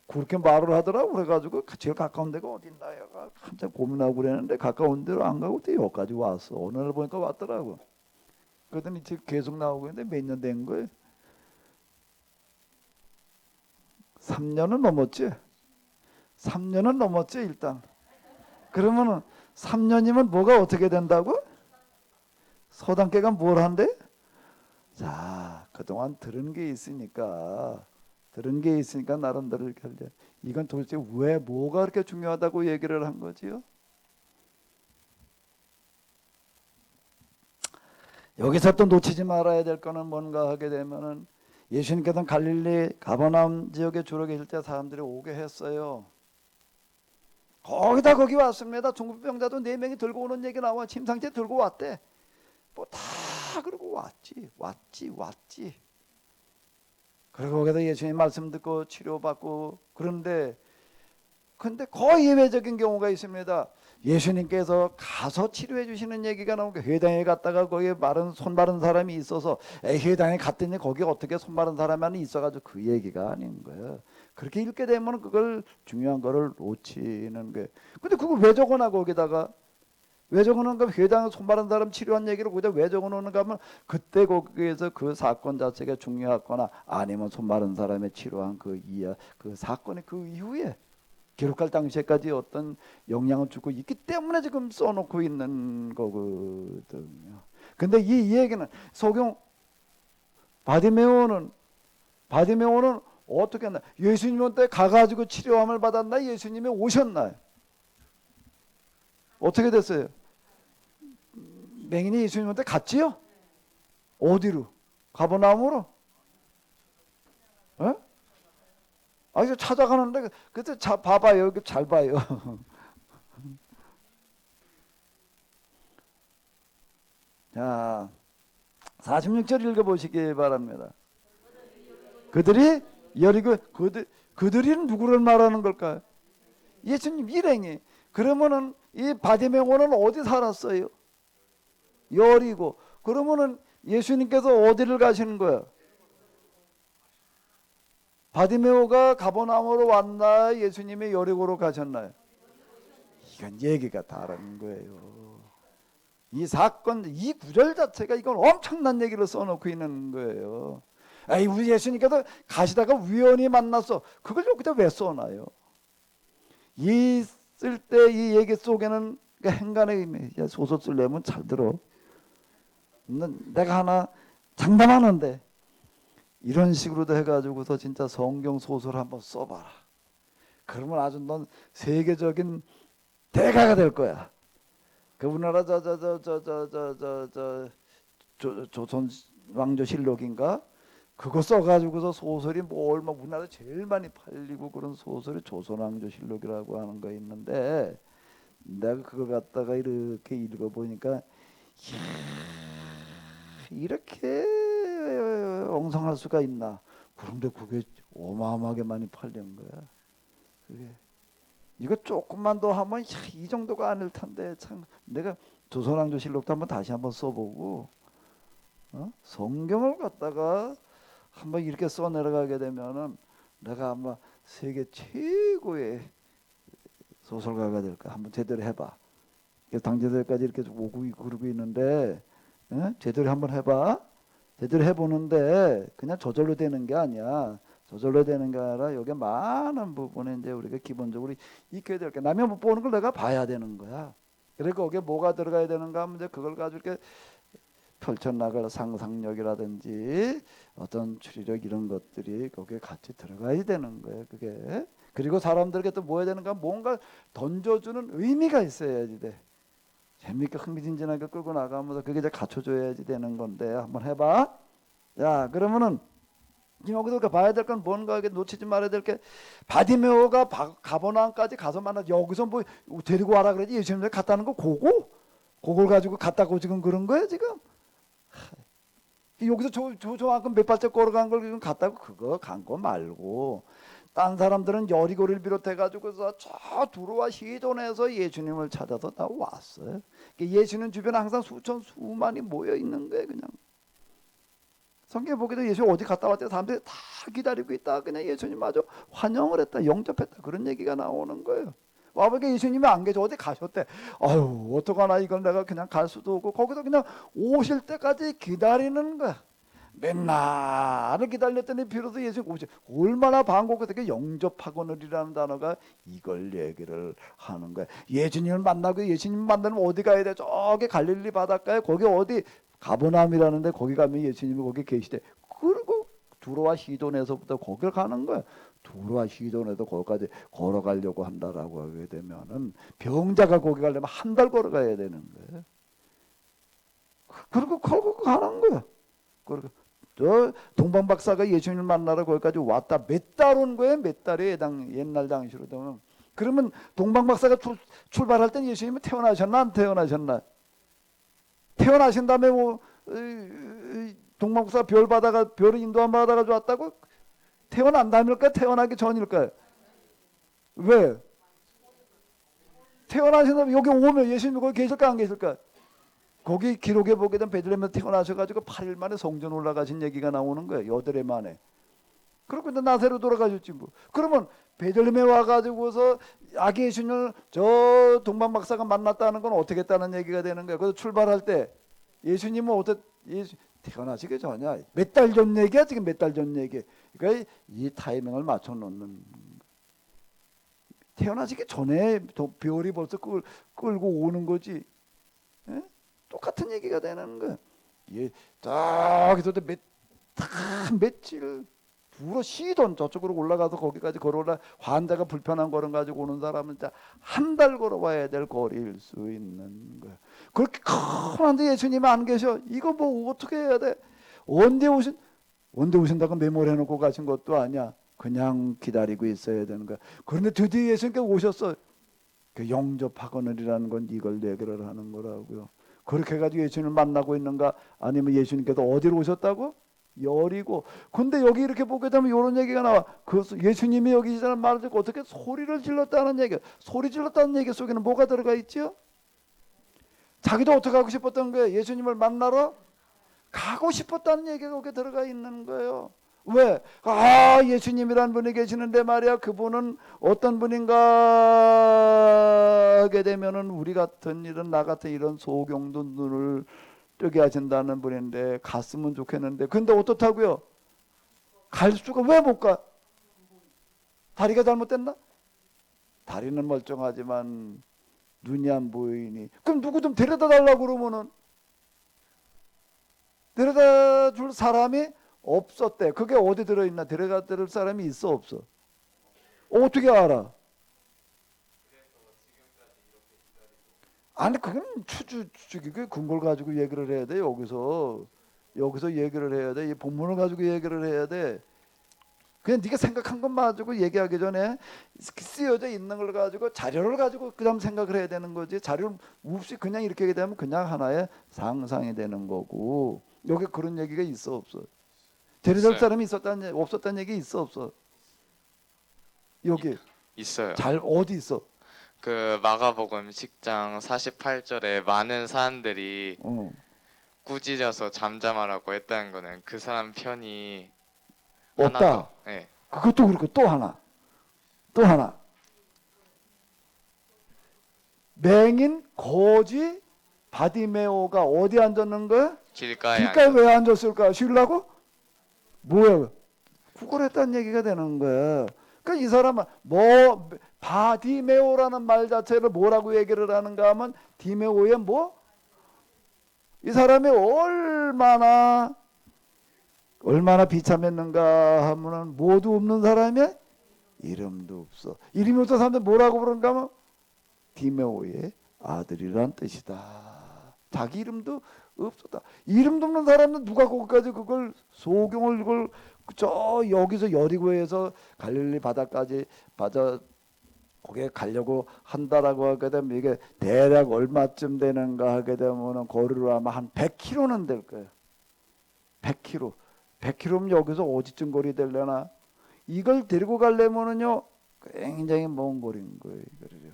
그렇게 말을 하더라고. 그래가지고 제일 가까운 데가 어딘다 얘가 한참 고민하고 그랬는데 가까운 데로 안 가고 또 여기까지 왔어. 어느 날 보니까 왔더라고. 그러더니 지금 계속 나오고 있는데 몇 년 된 거예요? 3년은 넘었지. 3년은 넘었지 일단. 그러면은 3년이면 뭐가 어떻게 된다고? 서당계가 뭘 한대? 자, 그동안 들은 게 있으니까 나름대로 이렇게 할래. 이건 도대체 왜 뭐가 그렇게 중요하다고 얘기를 한 거지요? 여기서 또 놓치지 말아야 될 거는 뭔가 하게 되면은 예수님께서는 갈릴리 가버나움 지역에 주로 계실 때 사람들이 오게 했어요. 거기 왔습니다. 중풍병자도 4명이 들고 오는 얘기 나와. 침상째 들고 왔대. 뭐 다 그러고 왔지. 그리고 거기서 예수님 말씀 듣고 치료받고 그런데 근데 거의 예외적인 경우가 있습니다. 예수님께서 가서 치료해 주시는 얘기가 나오니까 회당에 갔다가 거기에 손 마른 사람이 있어서 회당에 갔더니 거기 어떻게 손 마른 사람이 있어가지고 그 얘기가 아닌 거예요. 그렇게 읽게 되면 그걸 중요한 거를 놓치는 거예요. 근데 그걸 왜 적어놔 거기다가? 왜 적어놓은가? 회당에 손 마른 사람 치료한 얘기를 거기다 왜 적어놓는가 하면 그때 거기에서 그 사건 자체가 중요하거나 아니면 손 마른 사람의 치료한 그 사건이 그 이후에 기록할 당시에까지 어떤 영향을 주고 있기 때문에 지금 써놓고 있는 거거든요. 근데 이 얘기는 소경 바디메오는 어떻게 했나? 예수님한테 가가지고 치료함을 받았나? 예수님이 오셨나요? 어떻게 됐어요? 맹인이 예수님한테 갔지요? 어디로? 가버나움으로? 어? 이제 찾아가는데 그때 봐봐요. 여기 잘 봐요. 자, 46절 읽어보시기 바랍니다. 그들이 여리고 그들이 누구를 말하는 걸까요? 예수님 일행이. 그러면은 이 바디메오는 어디 살았어요? 여리고. 그러면은 예수님께서 어디를 가시는 거야? 바디메오가 가버나움으로 왔나? 예수님이 여리고로 가셨나요? 이건 얘기가 다른 거예요. 이 사건, 이 구절 자체가 이건 엄청난 얘기를 써놓고 있는 거예요. 우리 예수님께서 가시다가 우연히 만났어. 그걸 여기다 왜 써놔요? 쓸 때 이 얘기 속에는 행간의 의미. 소설 쓰려면 잘 들어. 내가 하나 장담하는데 이런 식으로도 해가지고서 진짜 성경 소설 한번 써봐라. 그러면 아주 넌 세계적인 대가가 될 거야. 그 우리나라 조선 왕조실록인가 그거 써가지고서 소설이 뭐 얼마 우리나라 제일 많이 팔리고 그런 소설이 조선왕조실록이라고 하는 거 있는데 내가 그걸 갖다가 이렇게 읽어보니까 이야, 이렇게 엉성할 수가 있나. 그런데 그게 어마어마하게 많이 팔린 거야. 그게 이거 조금만 더 하면 야, 이 정도가 아닐 텐데 참 내가 조선왕조실록도 한번 다시 한번 써보고 성경을 갖다가 한번 이렇게 써 내려가게 되면은 내가 아마 세계 최고의 소설가가 될까. 한번 제대로 해봐. 당제들까지 이렇게 오고 그러고 있는데 제대로 한번 해봐. 제대로 해보는데 그냥 저절로 되는 게 아니야. 저절로 되는 게 아니라 여기 많은 부분에 이제 우리가 기본적으로 익혀야 될 게 남이 못 보는 걸 내가 봐야 되는 거야. 그러니까 거기에 뭐가 들어가야 되는가 하면 이제 그걸 가지고 이렇게 펼쳐나갈 상상력이라든지 어떤 추리력 이런 것들이 거기에 같이 들어가야 되는 거예요. 그게. 그리고 사람들에게 또 뭐 해야 되는가 뭔가 던져주는 의미가 있어야지 돼. 재밌게 흥미진진하게 끌고 나가면서 그게 이제 갖춰줘야지 되는 건데 한번 해봐. 자 그러면은 여기서 봐야 될 건 뭔가 놓치지 말아야 될 게 바디메오가 가버나움까지 가서 만나 여기서 뭐 데리고 와라 그러지 예수님을 갔다는 거 그걸 가지고 갔다고 지금 그런 거예요 지금. 여기서 저만큼 몇 발짝 걸어간 걸 지금 갔다고 그거 간 거 말고 딴 사람들은 여리고를 비롯해 가지고서 저 두로와 시돈에서 예수님을 찾아서 다 왔어요. 예수님 주변에 항상 수만이 모여 있는 거예요. 그냥 성경에 보기도 예수 어디 갔다 왔대 사람들이 다 기다리고 있다. 그냥 예수님 마저 환영을 했다, 영접했다 그런 얘기가 나오는 거예요. 와보니까 예수님이 안 계셔 어디 가셨대. 아유 어떡하나 이걸 내가 그냥 갈 수도 없고 거기서 그냥 오실 때까지 기다리는 거야. 맨날을 기다렸더니 비로소 예수님 오시. 얼마나 반갑게 영접하거늘이라는 단어가 이걸 얘기를 하는 거야. 예수님을 만나고 예수님 만나면 어디 가야 돼? 저기 갈릴리 바닷가에 거기 어디 가버나움이라는데 거기 가면 예수님이 거기 계시대. 그리고 두로와 시돈에서부터 거길 가는 거야. 두로와 시돈에도 거기까지 걸어가려고 한다라고 하게 되면은 병자가 거기 가려면 한 달 걸어가야 되는 거예요. 그리고 걸고 가는 거야. 그리고 저 동방 박사가 예수님을 만나러 거기까지 왔다 몇 달 온 거예요. 몇 달에 옛날 당시로 되면 그러면 동방 박사가 출발할 땐 예수님이 태어나셨나 안 태어나셨나? 태어나신 다음에 뭐 동방 박사가 별을 인도 안 받아가지고 왔다고? 태어난 다음일까? 태어나기 전일까요? 왜? 태어나신 다음에 여기 오면 예수님이 거기 계실까 안 계실까? 거기 기록에 보게 되면 베들레헴에서 태어나셔가지고 8일 만에 성전 올라가신 얘기가 나오는 거예요. 8해 만에. 그리고 이제 나사로 돌아가셨지 뭐. 그러면 베들레헴에 와가지고서 아기 예수님을 저 동방 박사가 만났다는 건 어떻게 했다는 얘기가 되는 거예요. 그래서 출발할 때 예수님은 어떻게 태어나시기 전이야. 몇 달 전 얘기야 지금 몇 달 전 얘기. 그러니까 이 타이밍을 맞춰 놓는. 태어나시기 전에 별이 벌써 끌고 오는 거지. 에? 똑같은 얘기가 되는 거야. 예, 저기서 며칠 두로 시돈 저쪽으로 올라가서 거기까지 걸어올라 환자가 불편한 걸음 가지고 오는 사람은 한 달 걸어와야 될 거리일 수 있는 거야. 그렇게 큰데 예수님이 안 계셔. 이거 뭐 어떻게 해야 돼? 언제 오신다고 메모를 해놓고 가신 것도 아니야. 그냥 기다리고 있어야 되는 거야. 그런데 드디어 예수님께서 오셨어. 그 영접하거늘이라는 건 이걸 얘기를 하는 거라고요. 그렇게 해가지고 예수님을 만나고 있는가? 아니면 예수님께서 어디로 오셨다고? 여리고. 근데 여기 이렇게 보게 되면 이런 얘기가 나와. 그 예수님이 여기 계시다는 말을 듣고 어떻게 소리를 질렀다는 얘기. 소리 질렀다는 얘기 속에는 뭐가 들어가 있죠? 자기도 어떻게 하고 싶었던 거예요? 예수님을 만나러 가고 싶었다는 얘기가 거기에 들어가 있는 거예요. 왜? 예수님이란 분이 계시는데 말이야. 그분은 어떤 분인가 하게 되면은 우리 같은 이런 나 같은 이런 소경도 눈을 뜨게 하신다는 분인데 갔으면 좋겠는데 근데 어떻다고요? 갈 수가 왜 못 가? 다리가 잘못됐나? 다리는 멀쩡하지만 눈이 안 보이니 그럼 누구 좀 데려다 달라고 그러면은 데려다 줄 사람이 없었대. 그게 어디 들어있나? 데려다 줄 사람이 있어 없어? 어떻게 알아? 아니 그건 추측이 근거를 가지고 얘기를 해야 돼 여기서. 여기서 얘기를 해야 돼. 이 본문을 가지고 얘기를 해야 돼. 그냥 네가 생각한 것만 가지고 얘기하기 전에 쓰여져 있는 걸 가지고 자료를 가지고 그다음 생각을 해야 되는 거지. 자료를 없이 그냥 이렇게 하게 되면 그냥 하나의 상상이 되는 거고. 여기 그런 얘기가 있어 없어? 제르살 있어요. 사람이 있었다는 없었다는 얘기 있어 없어? 여기 있어요. 잘 어디 있어? 그 마가복음 10장 48절에 많은 사람들이 어. 꾸짖어서 잠잠하라고 했다는 거는 그 사람 편이 없다. 하나도. 네. 그것도 그렇고 또 하나. 또 하나. 맹인 거지 바디메오가 어디 앉았는 거야? 길가에 길가에 왜 앉았을까? 쉬려고? 뭐야? 구걸했다는 얘기가 되는 거야. 그러니까 이 사람은 뭐 바디메오라는 말 자체를 뭐라고 얘기를 하는가 하면 디메오의 뭐? 이 사람이 얼마나 비참했는가 하면은 모두 없는 사람이 이름도 없어. 이름이 없어 사람들 뭐라고 부르는가 하면 디메오의 아들이란 뜻이다. 자기 이름도 없었다. 이름도 없는 사람은 누가 거기까지 그걸 소경을 그걸 저 여기서 여리고에서 갈릴리 바다까지 거기에 가려고 한다라고 하게 되면 이게 대략 얼마쯤 되는가 하게 되면은 거리로 아마 한 100km는 될 거예요. 100km. 100km면 여기서 어디쯤 거리 되려나? 이걸 데리고 가려면은요 굉장히 먼 거리인 거예요. 이거를요.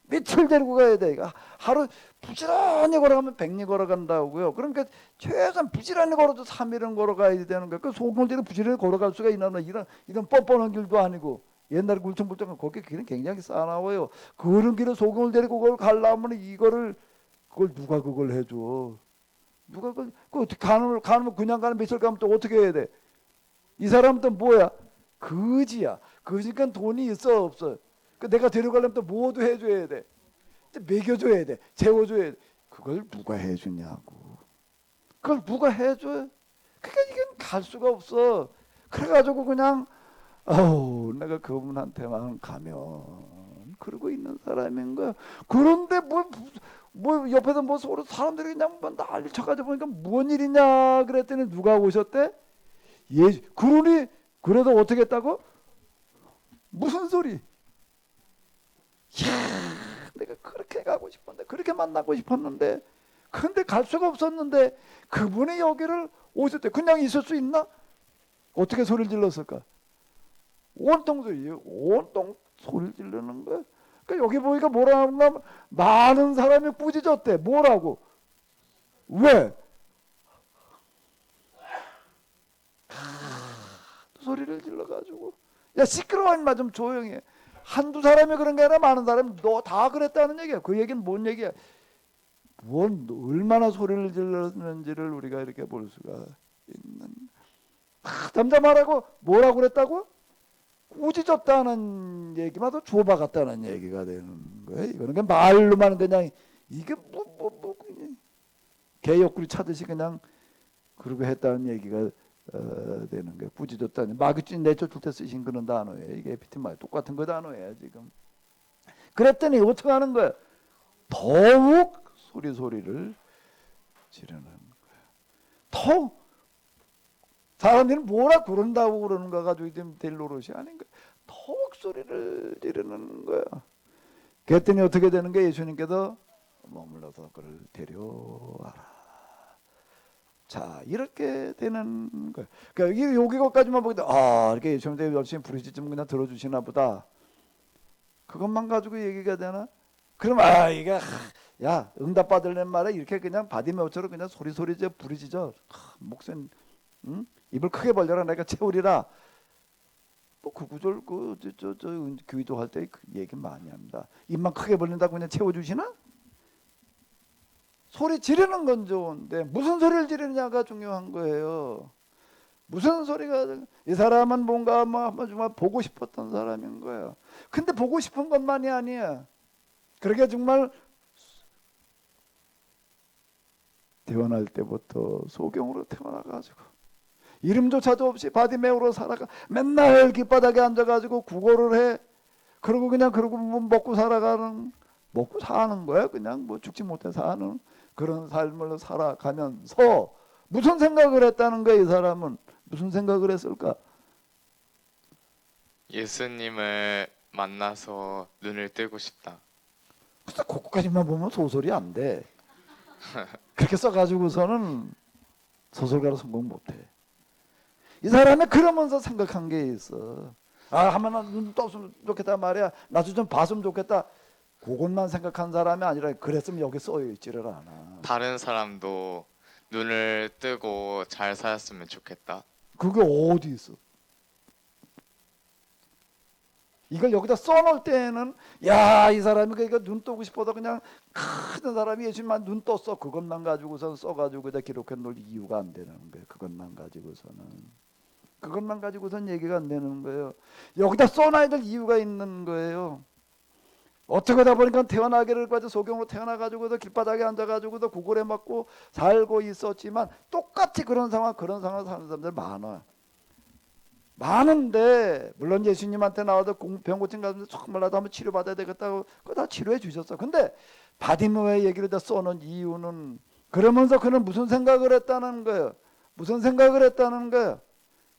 며칠 데리고 가야 돼. 하루 부지런히 걸어가면 100리 걸어간다고요. 그러니까 최소한 부지런히 걸어도 3일은 걸어가야 되는 거예요. 그 소금대로 부지런히 걸어갈 수가 있나? 이런 뻔뻔한 길도 아니고 옛날에 굴청굴청 거기 길은 굉장히 싸나워요. 그런 길을 소금을 데리고 그걸 가려면 그걸 누가 그걸 해줘? 누가 그 어떻게 가는 그냥 가는 며칠 가면 또 어떻게 해야 돼? 이 사람은 또 뭐야? 거지야. 거지니까 돈이 있어 없어? 그 내가 데려가려면 또 뭐도 해줘야 돼. 먹여줘야 돼. 재워줘야 돼. 그걸 누가 해주냐고. 그걸 누가 해줘? 그러니까 이건 갈 수가 없어. 그래가지고 그냥 내가 그분한테만 가면 그러고 있는 사람인 거야. 그런데 뭐 옆에서 뭐 서로 사람들이 그냥 뭐 난리 쳐가지고 보니까 뭔 일이냐 그랬더니 누가 오셨대? 그러니 그래도 어떻게 했다고? 무슨 소리? 이야, 내가 그렇게 가고 싶었는데 그렇게 만나고 싶었는데 근데 갈 수가 없었는데 그분이 여기를 오셨대. 그냥 있을 수 있나? 어떻게 소리를 질렀을까? 온통 소리를 지르는 거야. 그러니까 여기 보니까 뭐라 하면 많은 사람이 꾸짖었대. 뭐라고? 왜? 소리를 질러가지고 야 시끄러워 인마 좀 조용히 해. 한두 사람이 그런 게 아니라 많은 사람이 너 다 그랬다는 얘기야. 그 얘기는 뭔 얘기야? 얼마나 소리를 질렀는지를 우리가 이렇게 볼 수가 있는. 잠잠하라고 뭐라고 그랬다고? 꾸짖었다는 얘기만 더 좁아갔다는 얘기가 되는 거예요. 이거는 그냥 말로만 그냥 이게 그냥 개 옆구리 차듯이 그냥 그러고 했다는 얘기가 되는 거예요. 꾸짖었다는 마귀주인 내쫓을 때 쓰신 그런 단어예요. 이게 에피티 말 똑같은 거 단어예요 지금. 그랬더니 어떻게 하는 거야? 더욱 소리를 지르는 거야. 더욱 사람들이 뭐라 그런다고 그러는가 가지고 될 노릇이 아닌가. 더욱 소리를 지르는 거야. 그랬더니 어떻게 되는 거야? 예수님께서 머물러서 그를 데려와라. 자 이렇게 되는 거야. 그러니까 여기까지만 보게 돼. 이렇게 예수님께서 열심히 부르짖으면 그냥 들어주시나 보다. 그것만 가지고 얘기가 되나? 그럼 이게 야 응답 받으려는 말에 이렇게 그냥 바디메오처럼 그냥 소리 부르짖어. 목소리 입을 크게 벌려라 내가 채우리라. 뭐 그 구절 저 교회도 할 때 그 얘기 많이 합니다. 입만 크게 벌린다고 그냥 채워주시나? 소리 지르는 건 좋은데 무슨 소리를 지르느냐가 중요한 거예요. 무슨 소리가 이 사람은 뭔가 정말 보고 싶었던 사람인 거예요. 근데 보고 싶은 것만이 아니야. 그러게 정말 태어날 때부터 소경으로 태어나가지고 이름조차도 없이 바디메오로 살아가 맨날 길바닥에 앉아가지고 구걸을 해. 그러고 뭐 먹고 사는 거야. 그냥 뭐 죽지 못해 사는 그런 삶을 살아가면서 무슨 생각을 했다는 거야? 이 사람은 무슨 생각을 했을까? 예수님을 만나서 눈을 뜨고 싶다. 그래서 그거까지만 보면 소설이 안 돼. 그렇게 써가지고서는 소설가로 성공 못해. 이 사람이 그러면서 생각한 게 있어. 아, 한번 눈 떴으면 좋겠다 말이야. 나도 좀 봤으면 좋겠다. 그것만 생각한 사람이 아니라 그랬으면 여기 써여 있지를 않아. 다른 사람도 눈을 뜨고 잘 살았으면 좋겠다. 그게 어디 있어? 이걸 여기다 써놓을 때는 야, 이 사람이 그러니까 눈 뜨고 싶어서 그냥 큰 사람이 예수님만 눈 떴어. 그것만 가지고서 써가지고 다 기록해 놓을 이유가 안 되는 거예요. 그것만 가지고서는 얘기가 안 되는 거예요. 여기다 써놔야 될 이유가 있는 거예요. 어떻게 하다 보니까 태어나기를 가지고 소경으로 태어나가지고도 길바닥에 앉아가지고도 구걸에 맞고 살고 있었지만 똑같이 그런 상황 사는 사람들 많은데 물론 예수님한테 나와도 병 고친 가서 정말 나도 한번 치료받아야 되겠다고 그거 다 치료해 주셨어. 근데 바디메오의 얘기를 다 써놓은 이유는 그러면서 그는 무슨 생각을 했다는 거예요.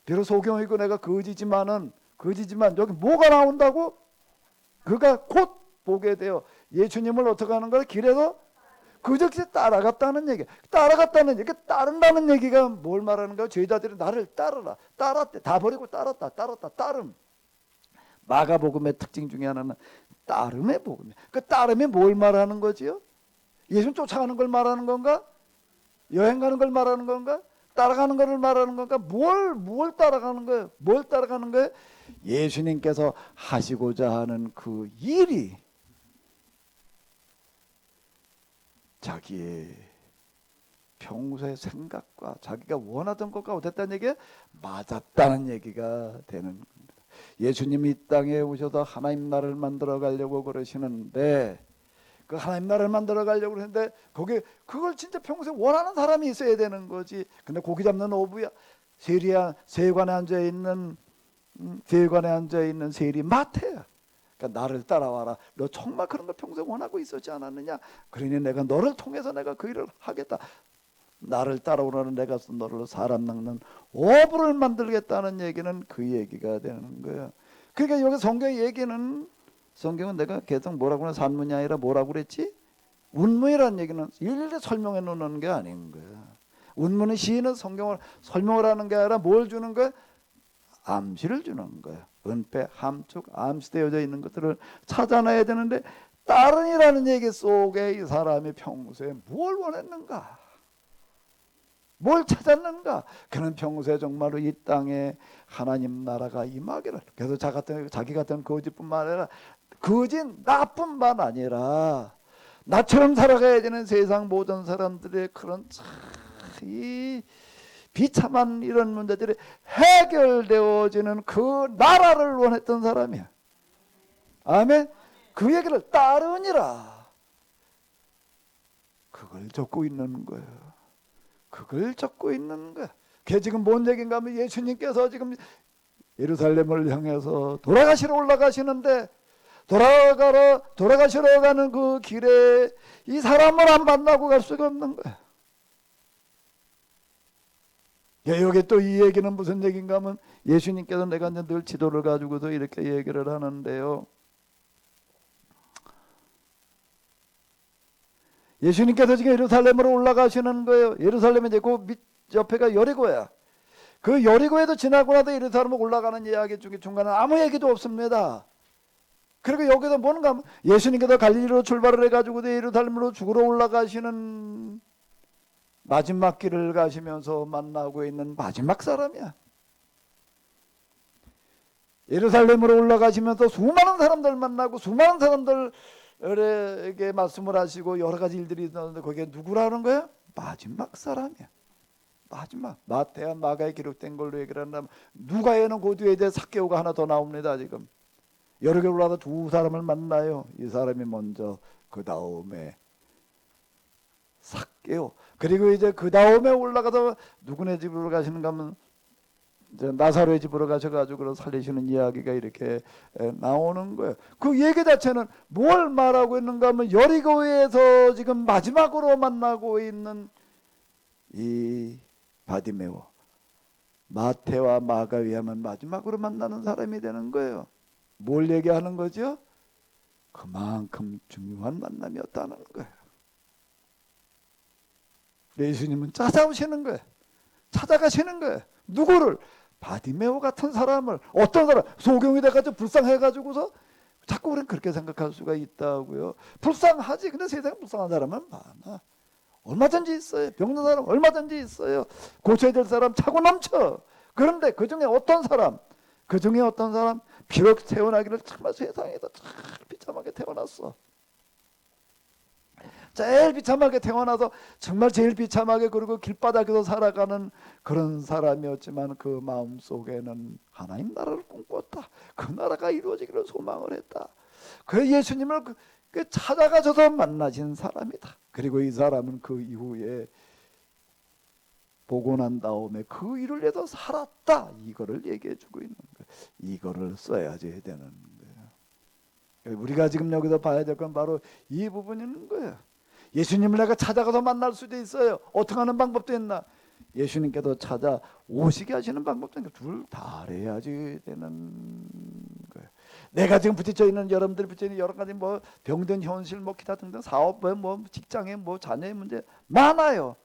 비록 소경이고 내가 거지지만 여기 뭐가 나온다고? 그가 곧 보게 돼요. 예수님을 어떻게 하는 거야? 길에서 그저께 따라갔다는 얘기. 따른다는 얘기가 뭘 말하는 거야? 제자들이 나를 따르라. 따랐대. 다 버리고 따랐다. 따름. 마가복음의 특징 중에 하나는 따름의 복음이에요. 그 따름이 뭘 말하는 거지요? 예수님 쫓아가는 걸 말하는 건가? 여행 가는 걸 말하는 건가? 따라가는 것을 말하는 건가? 뭘 따라가는 거예요? 예수님께서 하시고자 하는 그 일이 자기의 평소의 생각과 자기가 원하던 것과 어땠다는 얘기가 맞았다는 얘기가 되는 겁니다. 예수님이 이 땅에 오셔서 하나님 나라를 만들어 가려고 그러시는데 그 하나님 나라를 만들어 가려고 그러는데 그걸 진짜 평소에 원하는 사람이 있어야 되는 거지. 근데 고기 잡는 어부야. 세관에 앉아 있는 세리 마태야. 그러니까 나를 따라와라. 너 정말 그런 걸 평소에 원하고 있었지 않았느냐? 그러니 내가 너를 통해서 내가 그 일을 하겠다. 나를 따라오라는 내가 너를 사람 낚는 어부를 만들겠다는 얘기는 그 얘기가 되는 거예요. 그러니까 여기 성경은 내가 계속 뭐라고 하는 산문이 아니라 뭐라고 그랬지? 운문이라는 얘기는 일일이 설명해 놓는 게 아닌 거야. 운문은 시인은 성경을 설명을 하는 게 아니라 뭘 주는 거야? 암시를 주는 거야. 은폐, 함축, 암시되어져 있는 것들을 찾아내야 되는데 따른이라는 얘기 속에 이 사람이 평소에 뭘 원했는가? 뭘 찾았는가? 그는 평소에 정말로 이 땅에 하나님 나라가 임하기를. 그래서 자기 같은 거짓뿐만 아니라 거짓 나뿐만 아니라 나처럼 살아가야 되는 세상 모든 사람들의 그런 이 비참한 이런 문제들이 해결되어지는 그 나라를 원했던 사람이야. 아멘. 그 얘기를 따르니라. 그걸 적고 있는 거예요. 그게 지금 뭔 얘기인가 하면 예수님께서 지금 예루살렘을 향해서 돌아가시러 올라가시는데 돌아가시러 가는 그 길에 이 사람을 안 만나고 갈 수가 없는 거야. 여기 또 이 얘기는 무슨 얘기인가 하면 예수님께서 내가 이제 늘 지도를 가지고서 이렇게 얘기를 하는데요. 예수님께서 지금 예루살렘으로 올라가시는 거예요. 예루살렘이 이제 그 밑 옆에가 여리고야. 그 여리고에도 지나고 나서 예루살렘으로 올라가는 이야기 중에 중간에 아무 얘기도 없습니다. 그리고 여기서 뭔가 하면 예수님께서 갈릴리로 출발을 해가지고 예루살렘으로 죽으러 올라가시는 마지막 길을 가시면서 만나고 있는 마지막 사람이야. 예루살렘으로 올라가시면서 수많은 사람들 만나고 수많은 사람들에게 말씀을 하시고 여러 가지 일들이 있었는데 거기에 누구라는 거야? 마지막 사람이야. 마지막. 마태와 마가에 기록된 걸로 얘기를 한다면 누가에는 그 뒤에 이제 삭개오가 하나 더 나옵니다. 지금 여러 개로 올라가서 두 사람을 만나요. 이 사람이 먼저, 그 다음에 삭개오. 그리고 이제 그 다음에 올라가서 누구네 집으로 가시는가 하면 이제 나사로의 집으로 가셔가지고 살리시는 이야기가 이렇게 나오는 거예요. 그 얘기 자체는 뭘 말하고 있는가 하면 여리고에서 지금 마지막으로 만나고 있는 이 바디메오. 마태와 마가 의하면 마지막으로 만나는 사람이 되는 거예요. 뭘 얘기하는 거죠? 그만큼 중요한 만남이었다는 거예요. 예수님은 찾아오시는 거예요. 찾아가시는 거예요. 누구를? 바디메오 같은 사람을. 어떤 사람? 소경이 돼가지고 불쌍해가지고서 자꾸 우리는 그렇게 생각할 수가 있다고요. 불쌍하지. 근데 세상에 불쌍한 사람은 많아. 얼마든지 있어요. 병든 사람 얼마든지 있어요. 고쳐야 될 사람 차고 넘쳐. 그런데 그중에 어떤 사람, 비록 태어나기를 정말 세상에서 참 비참하게 태어났어. 제일 비참하게 태어나서 정말 제일 비참하게 그리고 길바닥에서 살아가는 그런 사람이었지만 그 마음속에는 하나님 나라를 꿈꿨다. 그 나라가 이루어지기를 소망을 했다. 그 예수님을 찾아가셔서 만나신 사람이다. 그리고 이 사람은 그 이후에 보고 난 다음에 그 일을 위해서 살았다. 이거를 얘기해 주고 있는 거예요. 이거를 써야지 되는 거예요. 우리가 지금 여기서 봐야 될 건 바로 이 부분인 거예요. 예수님을 내가 찾아가서 만날 수도 있어요. 어떻게 하는 방법도 있나? 예수님께서 찾아오시게 하시는 방법도 있나? 둘 다 해야지 되는 거예요. 내가 지금 부딪혀 있는 여러분들이 부딪혀 있는 여러 가지 뭐 병든 현실 뭐 기타 등등 사업 뭐 직장에 뭐 자녀의 문제 많아요.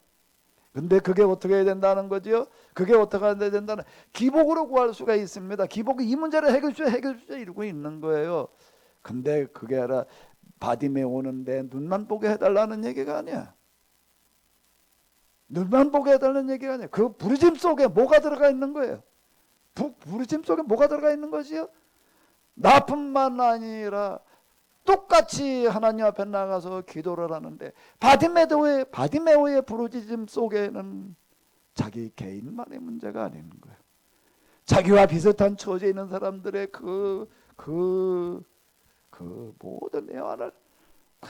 근데 그게 어떻게 해야 된다는 거죠? 그게 어떻게 해야 된다는 기복으로 구할 수가 있습니다. 기복이 이 문제를 해결주자 이러고 있는 거예요. 근데 그게 아니라 바디메오는 내 눈만 보게 해달라는 얘기가 아니야. 눈만 보게 해달라는 얘기가 아니야. 그 부르짐 속에 뭐가 들어가 있는 거예요? 부르짐 속에 뭐가 들어가 있는 것이요? 나뿐만 아니라 똑같이 하나님 앞에 나가서 기도를 하는데 바디메오의 부르짖음 속에는 자기 개인만의 문제가 아닌 거예요. 자기와 비슷한 처지에 있는 사람들의 그 모든 애환을 다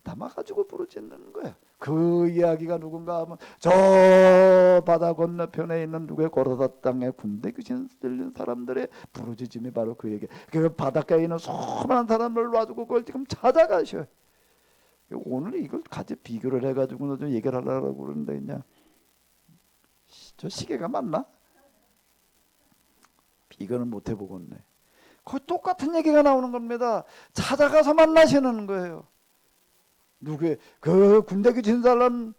담아가지고 부르짖는 거예요. 그 이야기가 누군가 하면 저 바다 건너편에 있는 누구의 고라다 땅에 군대 귀신 들린 사람들의 부르짖음이 바로 그 얘기. 그 바닷가에 있는 수많은 사람을 놔두고 그걸 지금 찾아가셔. 오늘 이걸 같이 비교를 해가지고 좀 얘기를 하려고 그러는데 그냥 저 시계가 맞나? 비교는 못 해보겠네. 거의 똑같은 얘기가 나오는 겁니다. 찾아가서 만나시는 거예요. 누구의 그 군대 귀신 살란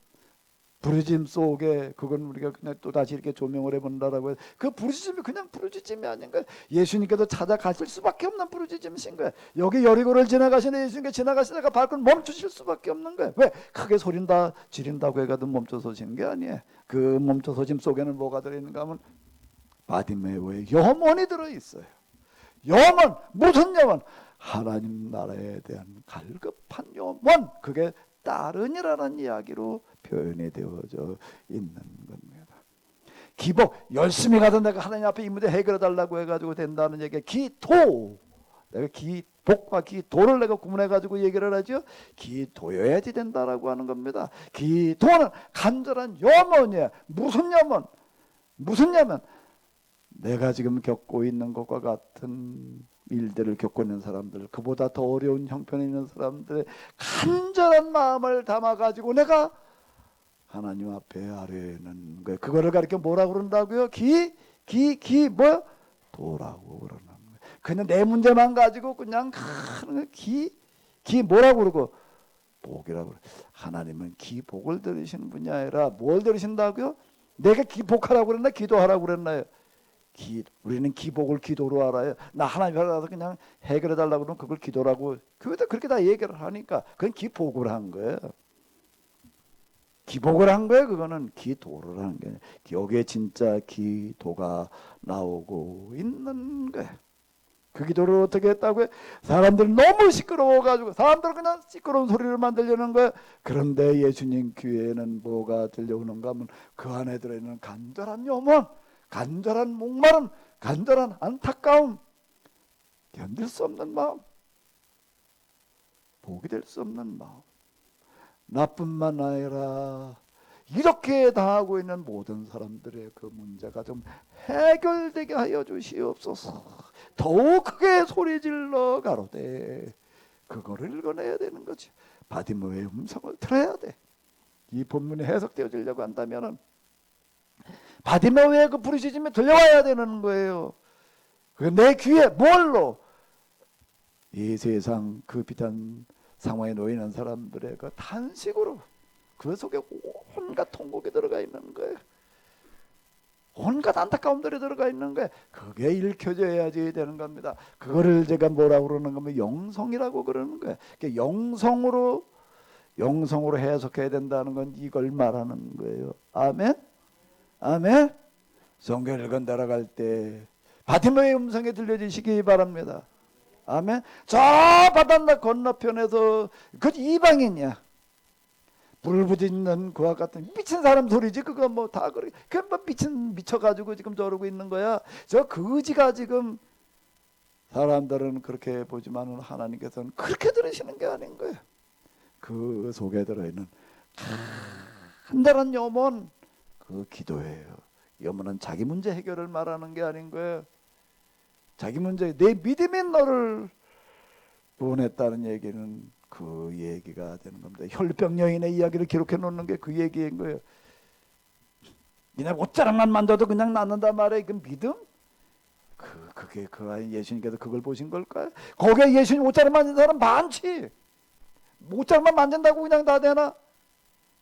부르짖음 속에 그건 우리가 그냥 또 다시 이렇게 조명을 해본다라고 해서 그 부르짖음이 그냥 부르짖음이 아닌 거예요. 예수님께서 찾아가실 수밖에 없는 부르짖음이신 거예요. 여기 여리고를 지나가시는 예수님께 지나가시다가 발걸 멈추실 수밖에 없는 거예요. 왜? 크게 소린다 지른다고 해가지고 멈춰서시는 게 아니에요. 그 멈춰서심 속에는 뭐가 들어있는가 하면 바디메오의 염원이 들어있어요. 염원, 무슨 염원? 하나님 나라에 대한 갈급한 염원. 그게 따른이라는 이야기로 표현이 되어져 있는 겁니다. 기복, 열심히 가서 내가 하나님 앞에 이 문제 해결해 달라고 해가지고 된다는 얘기. 기도, 내가 기복과 기도를 내가 구분해가지고 얘기를 하죠. 기도여야지 된다라고 하는 겁니다. 기도는 간절한 염원이야. 무슨 염원? 무슨 염원? 내가 지금 겪고 있는 것과 같은 일들을 겪고 있는 사람들, 그보다 더 어려운 형편에 있는 사람들의 간절한 마음을 담아가지고 내가 하나님 앞에 아뢰는 거예요. 그거를 가르쳐 뭐라고 그런다고요? 뭐야? 도라고 그러는 거예요. 그냥 내 문제만 가지고 그냥 뭐라고 그러고 복이라고 그래요. 하나님은 기복을 들으시는 분이 아니라 뭘 들으신다고요? 내가 기복하라고 그랬나? 기도하라고 그랬나요? 우리는 기복을 기도로 알아요. 나 하나님 앞에 그냥 해결해 달라고 그러면 그걸 기도라고 교회도 그렇게 다 얘기를 하니까 그건 기복을 한 거예요. 기복을 한 거예요. 그거는 기도를 한 거예요. 여기에 진짜 기도가 나오고 있는 거예요. 그 기도를 어떻게 했다고요? 사람들 너무 시끄러워가지고 사람들 그냥 시끄러운 소리를만 들려는 거예요. 그런데 예수님 귀에는 뭐가 들려오는가 하면 그 안에 들어있는 간절한 염원, 간절한 목마름, 간절한 안타까움, 견딜 수 없는 마음, 복이 될 수 없는 마음. 나뿐만 아니라 이렇게 당하고 있는 모든 사람들의 그 문제가 좀 해결되게 하여 주시옵소서. 더욱 크게 소리질러 가로되 그거를 읽어내야 되는 거지. 바디메오의 음성을 들어야 돼. 이 본문이 해석되어지려고 한다면은 바디메오의 그 부르짖음이 들려와야 되는 거예요. 내 귀에 뭘로? 이 세상 그 비단 상황에 놓이는 사람들의 그 탄식으로, 그 속에 온갖 통곡이 들어가 있는 거예요. 온갖 안타까움들이 들어가 있는 거예요. 그게 읽혀져야지 되는 겁니다. 그거를 제가 뭐라고 그러는 거면 영성이라고 그러는 거예요. 영성으로 해석해야 된다는 건 이걸 말하는 거예요. 아멘? 아멘? 성경 읽은 따라갈 때 바티메오의 음성이 들려주시기 바랍니다. 아멘. 저 바닷가 건너편에서 그 이방인이야. 불부짖는 그와 같은 미친 사람 소리지. 그거 뭐 다 그렇게 뭐 미쳐가지고 지금 저러고 있는 거야. 저 거지가 지금 사람들은 그렇게 보지만은 하나님께서는 그렇게 들으시는 게 아닌 거예요. 그 속에 들어있는 간절한 염원, 그 기도예요. 염원은 자기 문제 해결을 말하는 게 아닌 거예요. 자기 문제, 내 믿음이 너를 구원했다는 얘기는 그 얘기가 되는 겁니다. 혈병 여인의 이야기를 기록해 놓는 게 그 얘기인 거예요. 그냥 옷자락만 만져도 그냥 낫는단 말이에요. 그 믿음? 그게 그 아이 예수님께서 그걸 보신 걸까요? 거기에 예수님 옷자락 만진 사람 많지. 옷자락만 만진다고 그냥 다 되나?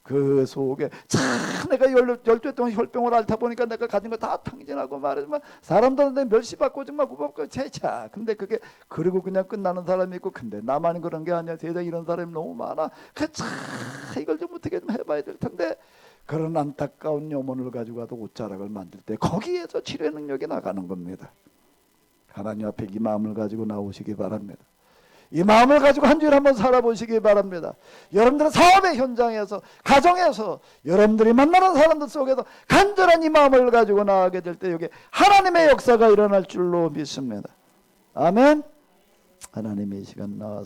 그 속에 참 내가 12해 동안 혈병을 앓다 보니까 내가 가진 거 다 탕진하고 말하지만 사람들한테 멸시받고 정말 구박받고 제차. 근데 그게 그리고 그냥 끝나는 사람이 있고, 근데 나만 그런 게 아니야. 세상에 이런 사람이 너무 많아. 참 이걸 좀 어떻게 좀 해봐야 될 텐데, 그런 안타까운 염원을 가지고 가도 옷자락을 만들 때 거기에서 치료의 능력이 나가는 겁니다. 하나님 앞에 이 마음을 가지고 나오시기 바랍니다. 이 마음을 가지고 한 주일 한번 살아보시기 바랍니다. 여러분들은 사업의 현장에서, 가정에서, 여러분들이 만나는 사람들 속에서 간절한 이 마음을 가지고 나가게 될 때 여기 하나님의 역사가 일어날 줄로 믿습니다. 아멘. 하나님의 시간 나와서